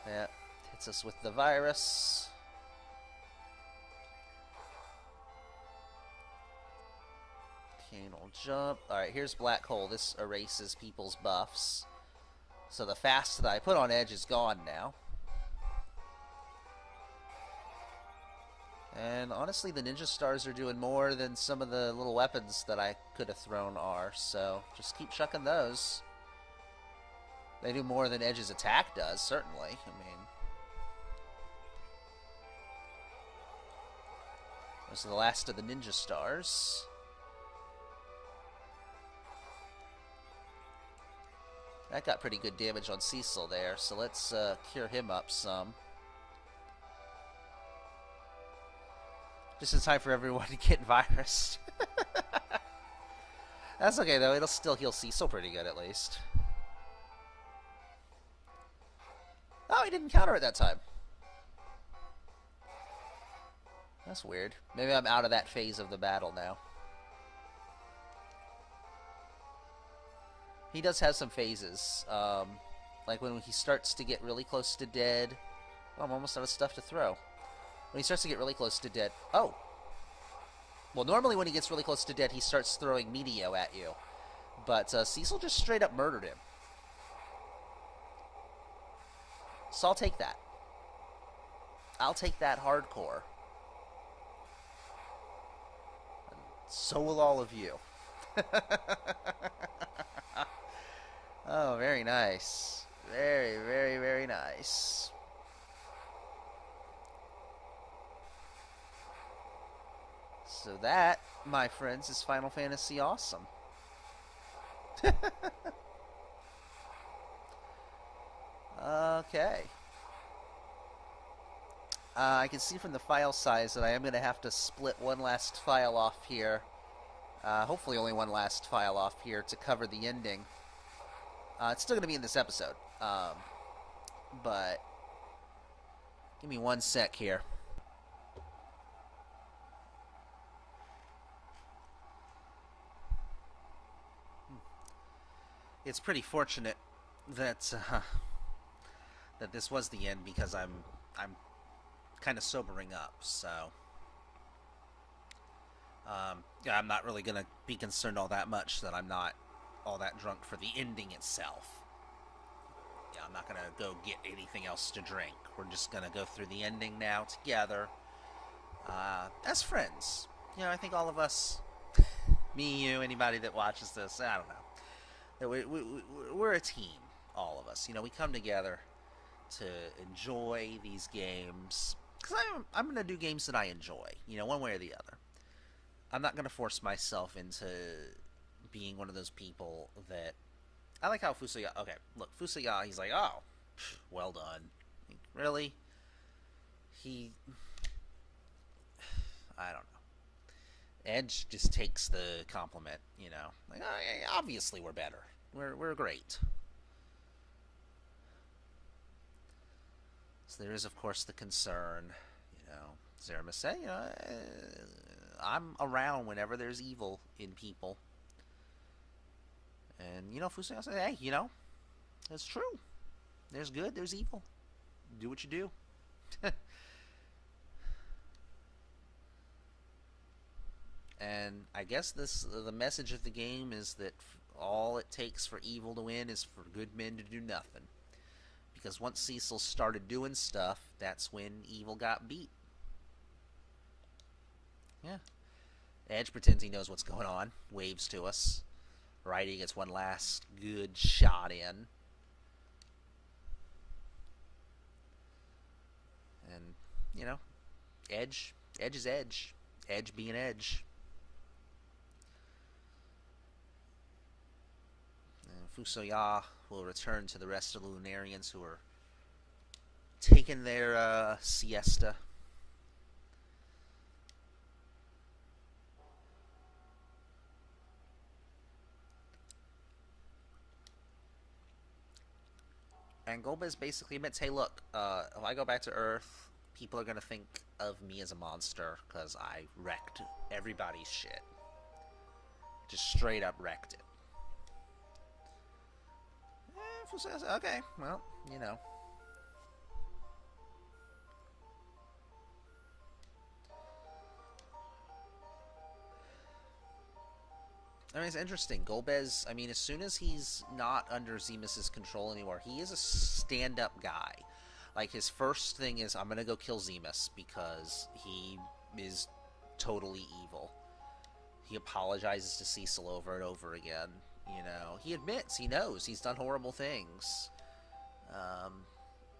[SPEAKER 1] Yeah, hits us with the virus. Canal jump. Alright, here's Black Hole. This erases people's buffs. So the fast that I put on Edge is gone now. And honestly, the Ninja Stars are doing more than some of the little weapons that I could have thrown are. So just keep chucking those. They do more than Edge's attack does, certainly. I mean, those are the last of the Ninja Stars. That got pretty good damage on Cecil there, so let's cure him up some. Just in time for everyone to get virus. That's okay, though. It'll still heal Cecil pretty good, at least. Oh, he didn't counter it that time. That's weird. Maybe I'm out of that phase of the battle now. He does have some phases. Like when he starts to get really close to dead. Oh, I'm almost out of stuff to throw. When he starts to get really close to dead... Oh! Well, normally when he gets really close to dead, he starts throwing Meteo at you. But Cecil just straight up murdered him. So I'll take that. I'll take that hardcore. And so will all of you. Oh, very nice. Very, very, very nice. So that, my friends, is Final Fantasy Awesome. Okay. I can see from the file size that I am going to have to split one last file off here. Hopefully only one last file off here to cover the ending. It's still going to be in this episode. But give me one sec here. It's pretty fortunate that that this was the end because I'm kind of sobering up. So yeah, I'm not really gonna be concerned all that much that I'm not all that drunk for the ending itself. Yeah, I'm not gonna go get anything else to drink. We're just gonna go through the ending now together as friends. You know, I think all of us, me, you, anybody that watches this, I don't know. We're a team, all of us. You know, we come together to enjoy these games because I'm going to do games that I enjoy. You know, one way or the other. I'm not going to force myself into being one of those people that I like how Fusoya. Okay, look, Fusoya. He's like, oh, well done. Really? I don't know. Edge just takes the compliment. You know, like oh, obviously we're better. We're great. So there is, of course, the concern. You know, Zerima say, you know, I'm around whenever there's evil in people. And, you know, Fusaya says, hey, you know, it's true. There's good, there's evil. Do what you do. And I guess the message of the game is that all it takes for evil to win is for good men to do nothing. Because once Cecil started doing stuff, that's when evil got beat. Yeah. Edge pretends he knows what's going on, waves to us. Righty gets one last good shot in. And, you know, Edge is Edge. Edge being Edge. And Fusoya will return to the rest of the Lunarians who are taking their siesta. And Golbez basically admits, hey, look, if I go back to Earth, people are gonna think of me as a monster because I wrecked everybody's shit. Just straight up wrecked it. Okay, well, you know. I mean, it's interesting. Golbez, I mean, as soon as he's not under Zemus's control anymore, he is a stand-up guy. Like, his first thing is, I'm gonna go kill Zemus because he is totally evil. He apologizes to Cecil over and over again. You know, he admits, he knows, he's done horrible things.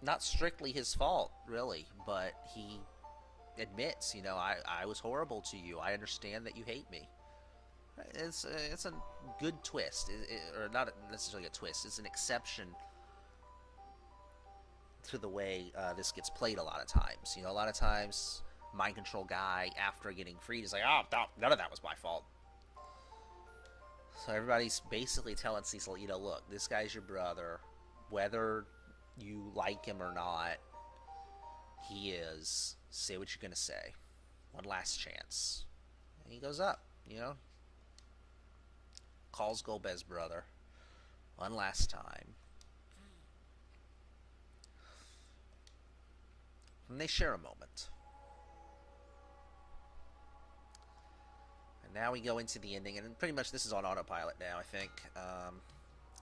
[SPEAKER 1] Not strictly his fault, really, but he admits, you know, I was horrible to you. I understand that you hate me. It's a good twist, or not necessarily a twist. It's an exception to the way this gets played a lot of times. You know, a lot of times, mind control guy, after getting freed, is like, oh, none of that was my fault. So everybody's basically telling Cecil, you know, look, this guy's your brother. Whether you like him or not, he is. Say what you're going to say. One last chance. And he goes up, you know. Calls Golbez brother. One last time. And they share a moment. And now we go into the ending, and pretty much this is on autopilot now, I think. I'm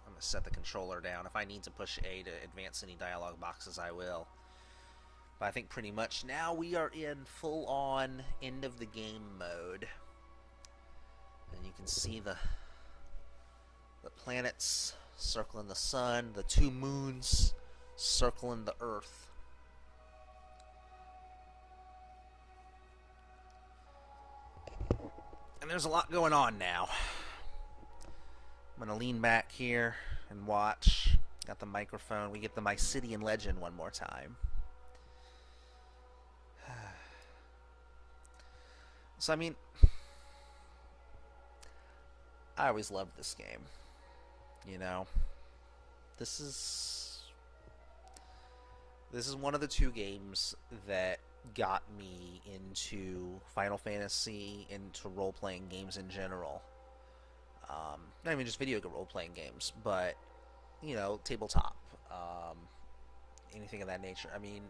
[SPEAKER 1] going to set the controller down. If I need to push A to advance any dialogue boxes, I will. But I think pretty much now we are in full-on end-of-the-game mode. And you can see the planets circling the sun, the 2 moons circling the Earth. And there's a lot going on now. I'm going to lean back here and watch. Got the microphone. We get the Mysidian legend one more time. So, I mean, I always loved this game. You know, this is one of the 2 games that got me into Final Fantasy, into role-playing games in general. Not even just video role-playing games, but, you know, tabletop, anything of that nature. I mean,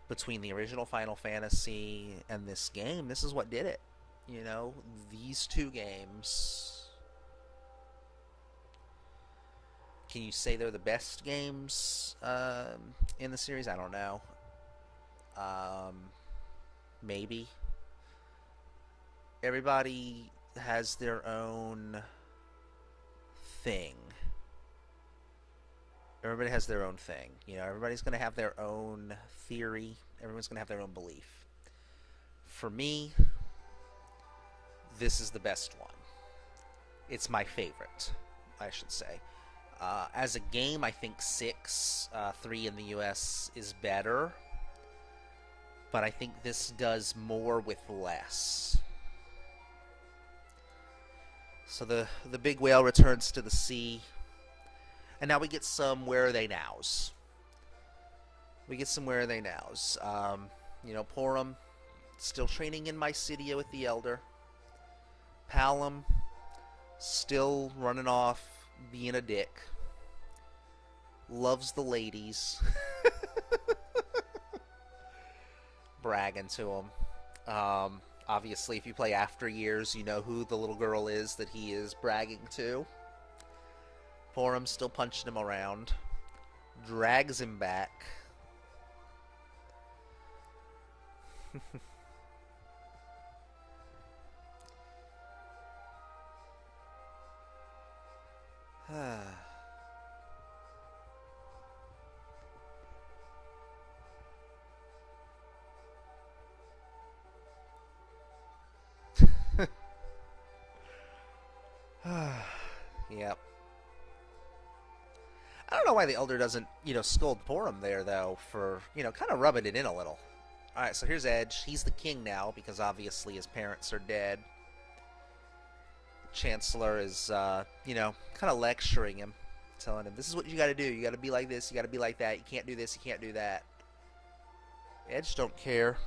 [SPEAKER 1] between the original Final Fantasy and this game, this is what did it. You know, these 2 games... Can you say they're the best games in the series? I don't know. Maybe. Everybody has their own thing. Everybody has their own thing. You know, everybody's going to have their own theory. Everyone's going to have their own belief. For me, this is the best one. It's my favorite, I should say. As a game, I think 6, 3 in the US is better. But I think this does more with less. So the big whale returns to the sea. And now we get some where are they nows. We get some where are they nows. You know, Porom still training in Mysidia with the Elder. Palom still running off, being a dick. Loves the ladies. Bragging to him. Obviously, if you play After Years, you know who the little girl is that he is bragging to. Porum's still punching him around. Drags him back. Yep. I don't know why the Elder doesn't, you know, scold Porom there, though, for, you know, kind of rubbing it in a little. Alright, so here's Edge. He's the king now, because obviously his parents are dead. Chancellor is, you know, kind of lecturing him, telling him, this is what you gotta do. You gotta be like this, you gotta be like that. You can't do this, you can't do that. Edge don't care.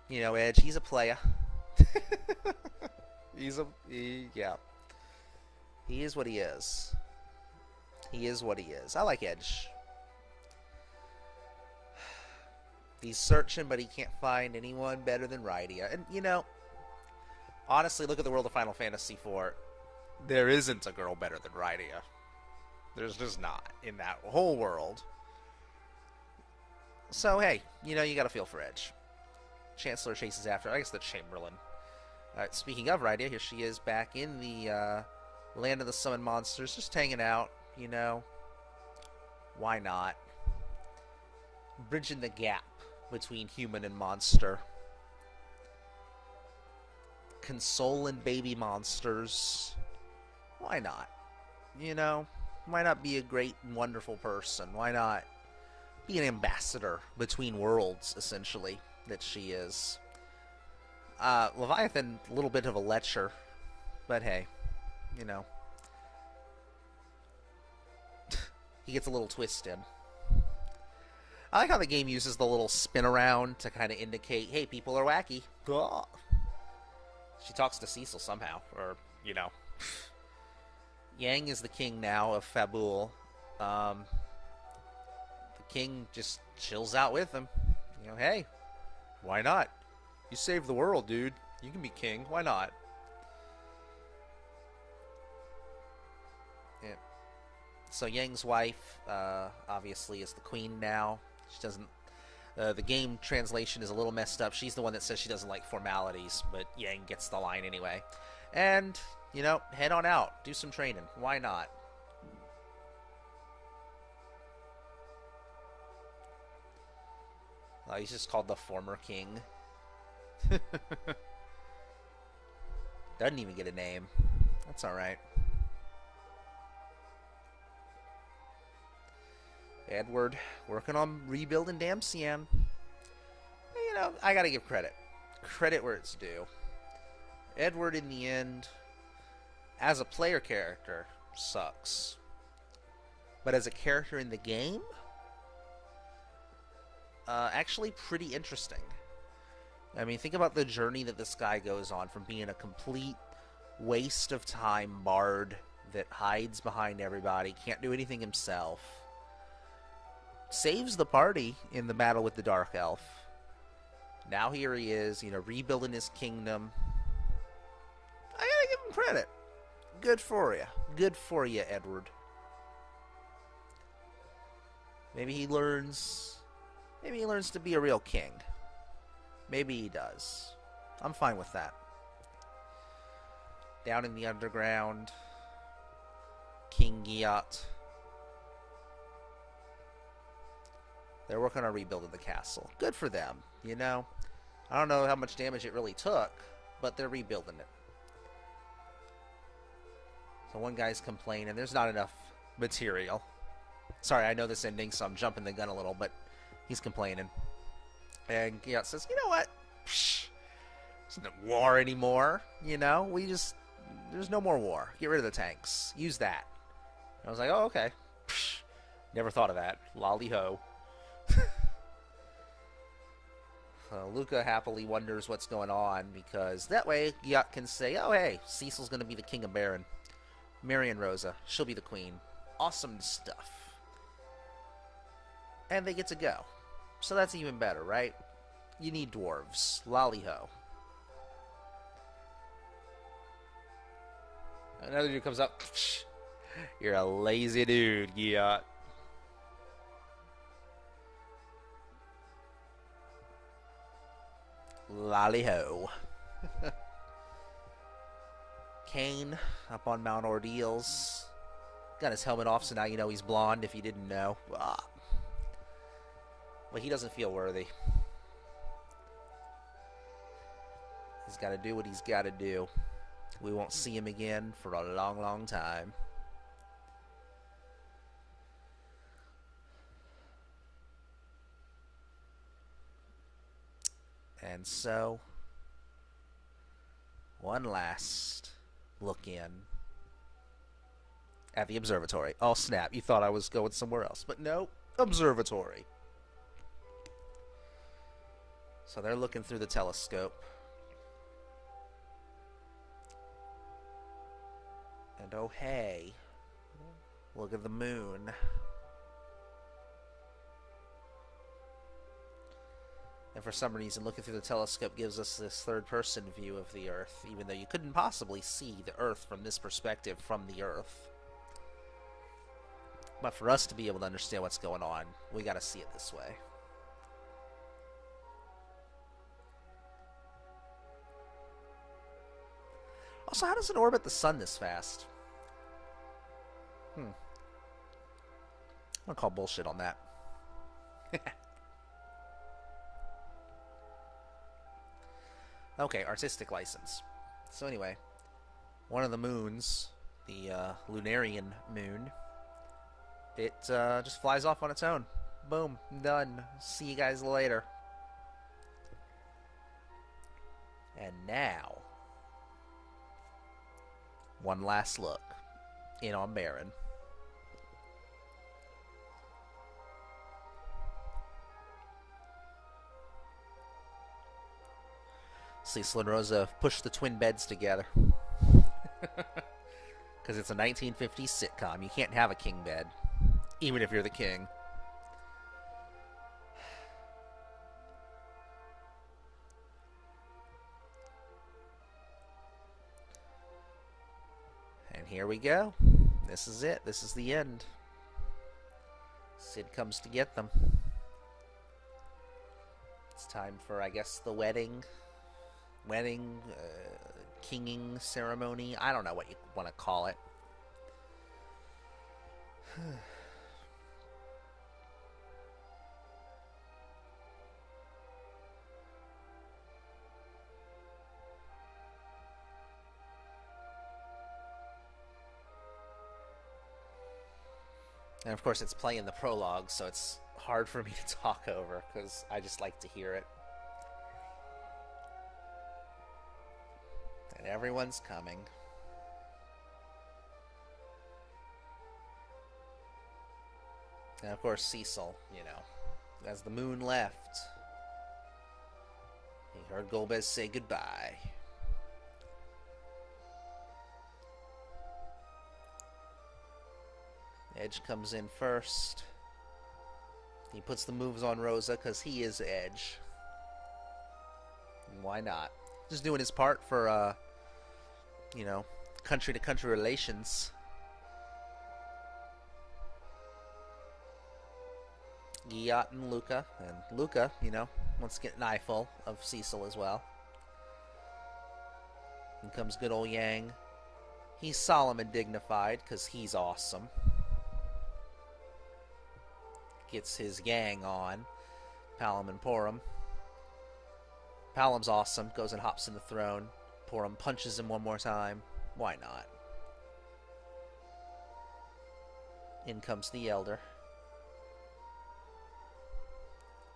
[SPEAKER 1] You know, Edge, he's a player. Yeah. He is what he is. He is what he is. I like Edge. He's searching, but he can't find anyone better than Rydia. And, you know, honestly, look at the world of Final Fantasy IV. There isn't a girl better than Rydia. There's just not in that whole world. So, hey, you know, you gotta feel for Edge. Chancellor chases after, I guess, the Chamberlain. Speaking of Rydia, here she is back in the Land of the Summoned Monsters, just hanging out, you know. Why not? Bridging the gap between human and monster. Consoling baby monsters. Why not? You know, why not be a great and wonderful person? Why not be an ambassador between worlds, essentially, that she is? Leviathan, a little bit of a lecher, but hey, you know. He gets a little twist in. I like how the game uses the little spin around to kind of indicate, hey, people are wacky. Ugh. She talks to Cecil somehow, or, you know. Yang is the king now of Fabul. The king just chills out with him. You know, hey, why not? You saved the world, dude. You can be king. Why not? Yeah. So Yang's wife, obviously, is the queen now. She doesn't. The game translation is a little messed up. She's the one that says she doesn't like formalities, but Yang gets the line anyway. And, you know, head on out. Do some training. Why not? He's just called the former king. Doesn't even get a name. That's alright. Edward, working on rebuilding Damcian. You know, I gotta give credit. Credit where it's due. Edward, in the end, as a player character, sucks. But as a character in the game, actually pretty interesting. I mean, think about the journey that this guy goes on from being a complete waste of time bard that hides behind everybody, can't do anything himself, saves the party in the battle with the Dark Elf. Now here he is, you know, rebuilding his kingdom. I gotta give him credit. Good for you. Good for you, Edward. Maybe he learns to be a real king. Maybe he does. I'm fine with that. Down in the underground, King Giat. They're working on rebuilding the castle. Good for them, you know. I don't know how much damage it really took, but they're rebuilding it. So one guy's complaining there's not enough material. Sorry, I know this ending, so I'm jumping the gun a little, but he's complaining. And Giat says, you know what? Psh, there's no war anymore, you know? There's no more war. Get rid of the tanks. Use that. And I was like, oh, okay. Psh, never thought of that. Lolly ho. Luca happily wonders what's going on, because that way Giat can say, oh, hey, Cecil's going to be the king of Baron. Marion Rosa, she'll be the queen. Awesome stuff. And they get to go. So that's even better, right? You need dwarves. Lolly ho. Another dude comes up. You're a lazy dude, Giat. Lolly ho. Kain up on Mount Ordeals. Got his helmet off, so now you know he's blonde if you didn't know. Ah. But he doesn't feel worthy. He's got to do what he's got to do. We won't see him again for a long, long time. And so, one last look in. At the observatory. Oh, snap. You thought I was going somewhere else. But no, observatory. So they're looking through the telescope. And oh, hey. Look at the moon. And for some reason, looking through the telescope gives us this third-person view of the Earth, even though you couldn't possibly see the Earth from this perspective from the Earth. But for us to be able to understand what's going on, we gotta see it this way. Also, how does it orbit the sun this fast? I'm gonna call bullshit on that. Okay, artistic license. So anyway, one of the moons, the Lunarian moon, it just flies off on its own. Boom, done. See you guys later. And now, one last look in on Baron. Cecil and Rosa pushed the twin beds together. Because it's a 1950s sitcom. You can't have a king bed, even if you're the king. And here we go. This is it. This is the end. Cid comes to get them. It's time for, I guess, the wedding, kinging ceremony. I don't know what you want to call it. And of course it's playing the prologue, so it's hard for me to talk over because I just like to hear it. And everyone's coming. And of course Cecil, you know, as the moon left, he heard Golbez say goodbye. Edge comes in first. He puts the moves on Rosa because he is Edge. And why not? Just doing his part for, you know, country-to-country relations. Giat and Luca. And Luca, you know, wants to get an eyeful of Cecil as well. In comes good old Yang. He's solemn and dignified because he's awesome. Gets his gang on. Palom and Porum. Palom's awesome. Goes and hops in the throne. Porum punches him one more time. Why not? In comes the Elder.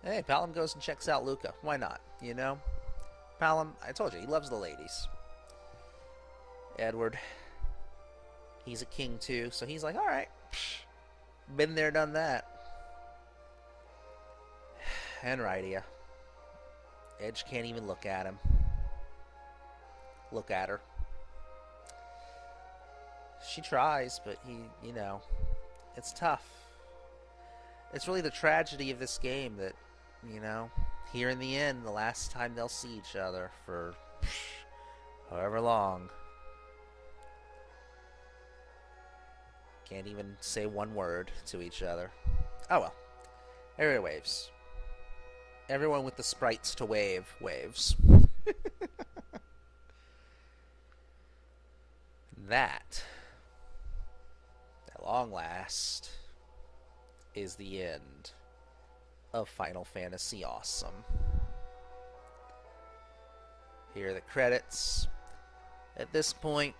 [SPEAKER 1] Hey, Palom goes and checks out Luca. Why not? You know? Palom, I told you, he loves the ladies. Edward. He's a king too, so he's like, alright. Been there, done that. And Rydia. Edge can't even look at him. Look at her. She tries, but he, you know, it's tough. It's really the tragedy of this game that, you know, here in the end, the last time they'll see each other for however long. Can't even say one word to each other. Oh well. Area waves. Everyone with the sprites to wave waves. That, at long last, is the end of Final Fantasy Awesome. Here are the credits. At this point,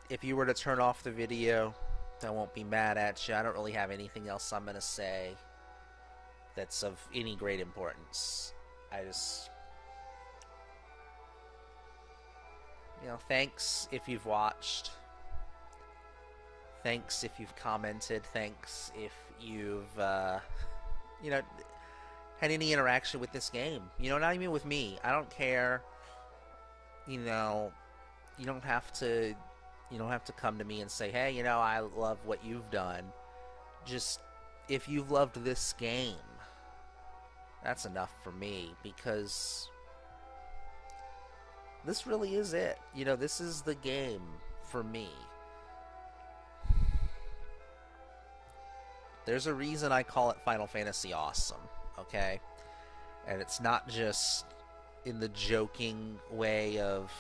[SPEAKER 1] if you were to turn off the video, I won't be mad at you. I don't really have anything else I'm going to say that's of any great importance. I just, you know, thanks if you've watched. Thanks if you've commented. Thanks if you've, you know, had any interaction with this game. You know, not even with me. I don't care. You know, you don't have to. You don't have to come to me and say, "Hey, you know, I love what you've done." Just if you've loved this game, that's enough for me because this really is it. You know, this is the game for me. There's a reason I call it Final Fantasy Awesome, okay? And it's not just in the joking way of,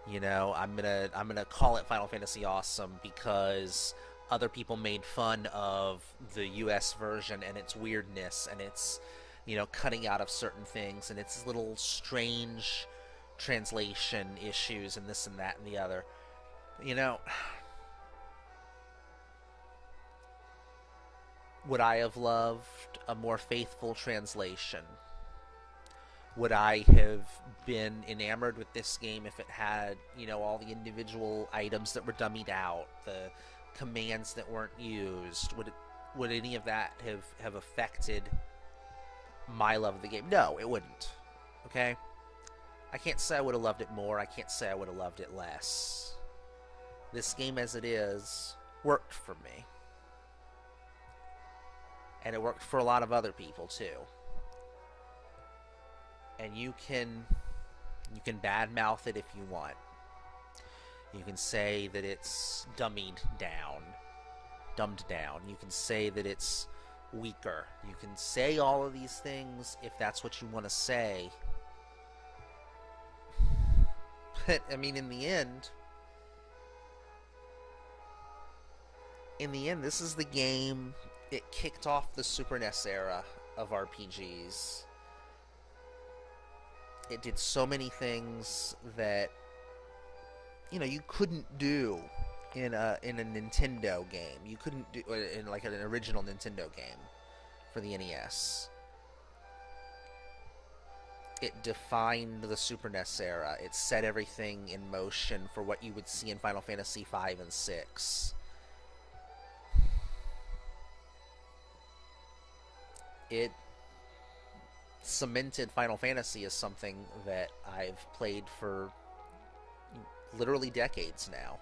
[SPEAKER 1] you know, I'm gonna call it Final Fantasy Awesome because other people made fun of the US version and its weirdness and its, you know, cutting out of certain things and its little strange translation issues and this and that and the other. You know, would I have loved a more faithful translation? Would I have been enamored with this game if it had, you know, all the individual items that were dummied out, the commands that weren't used? Would any of that have affected my love of the game? No, it wouldn't. Okay? I can't say I would have loved it more. I can't say I would have loved it less. This game as it is worked for me. And it worked for a lot of other people too. And you can badmouth it if you want. You can say that it's dumbed down. You can say that it's weaker. You can say all of these things if that's what you want to say. But I mean, in the end, this is the game. It kicked off the Super NES era of RPGs. It did so many things that, you know, you couldn't do in a Nintendo game. You couldn't do in like an original Nintendo game for the NES. It defined the Super NES era. It set everything in motion for what you would see in Final Fantasy V and VI. It cemented Final Fantasy as something that I've played for literally decades now.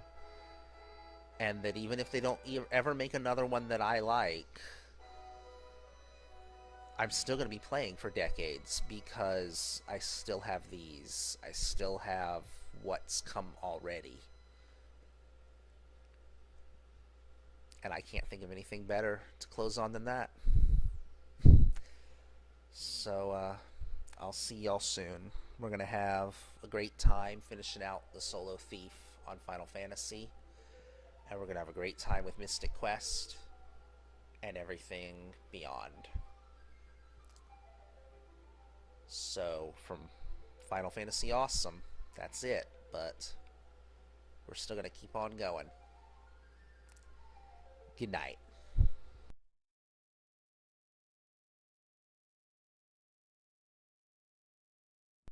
[SPEAKER 1] And that even if they don't ever make another one that I like, I'm still going to be playing for decades because I still have these. I still have what's come already. And I can't think of anything better to close on than that. So, I'll see y'all soon. We're going to have a great time finishing out the Solo Thief on Final Fantasy. And we're going to have a great time with Mystic Quest and everything beyond. So, from Final Fantasy Awesome, that's it. But we're still going to keep on going. Good night.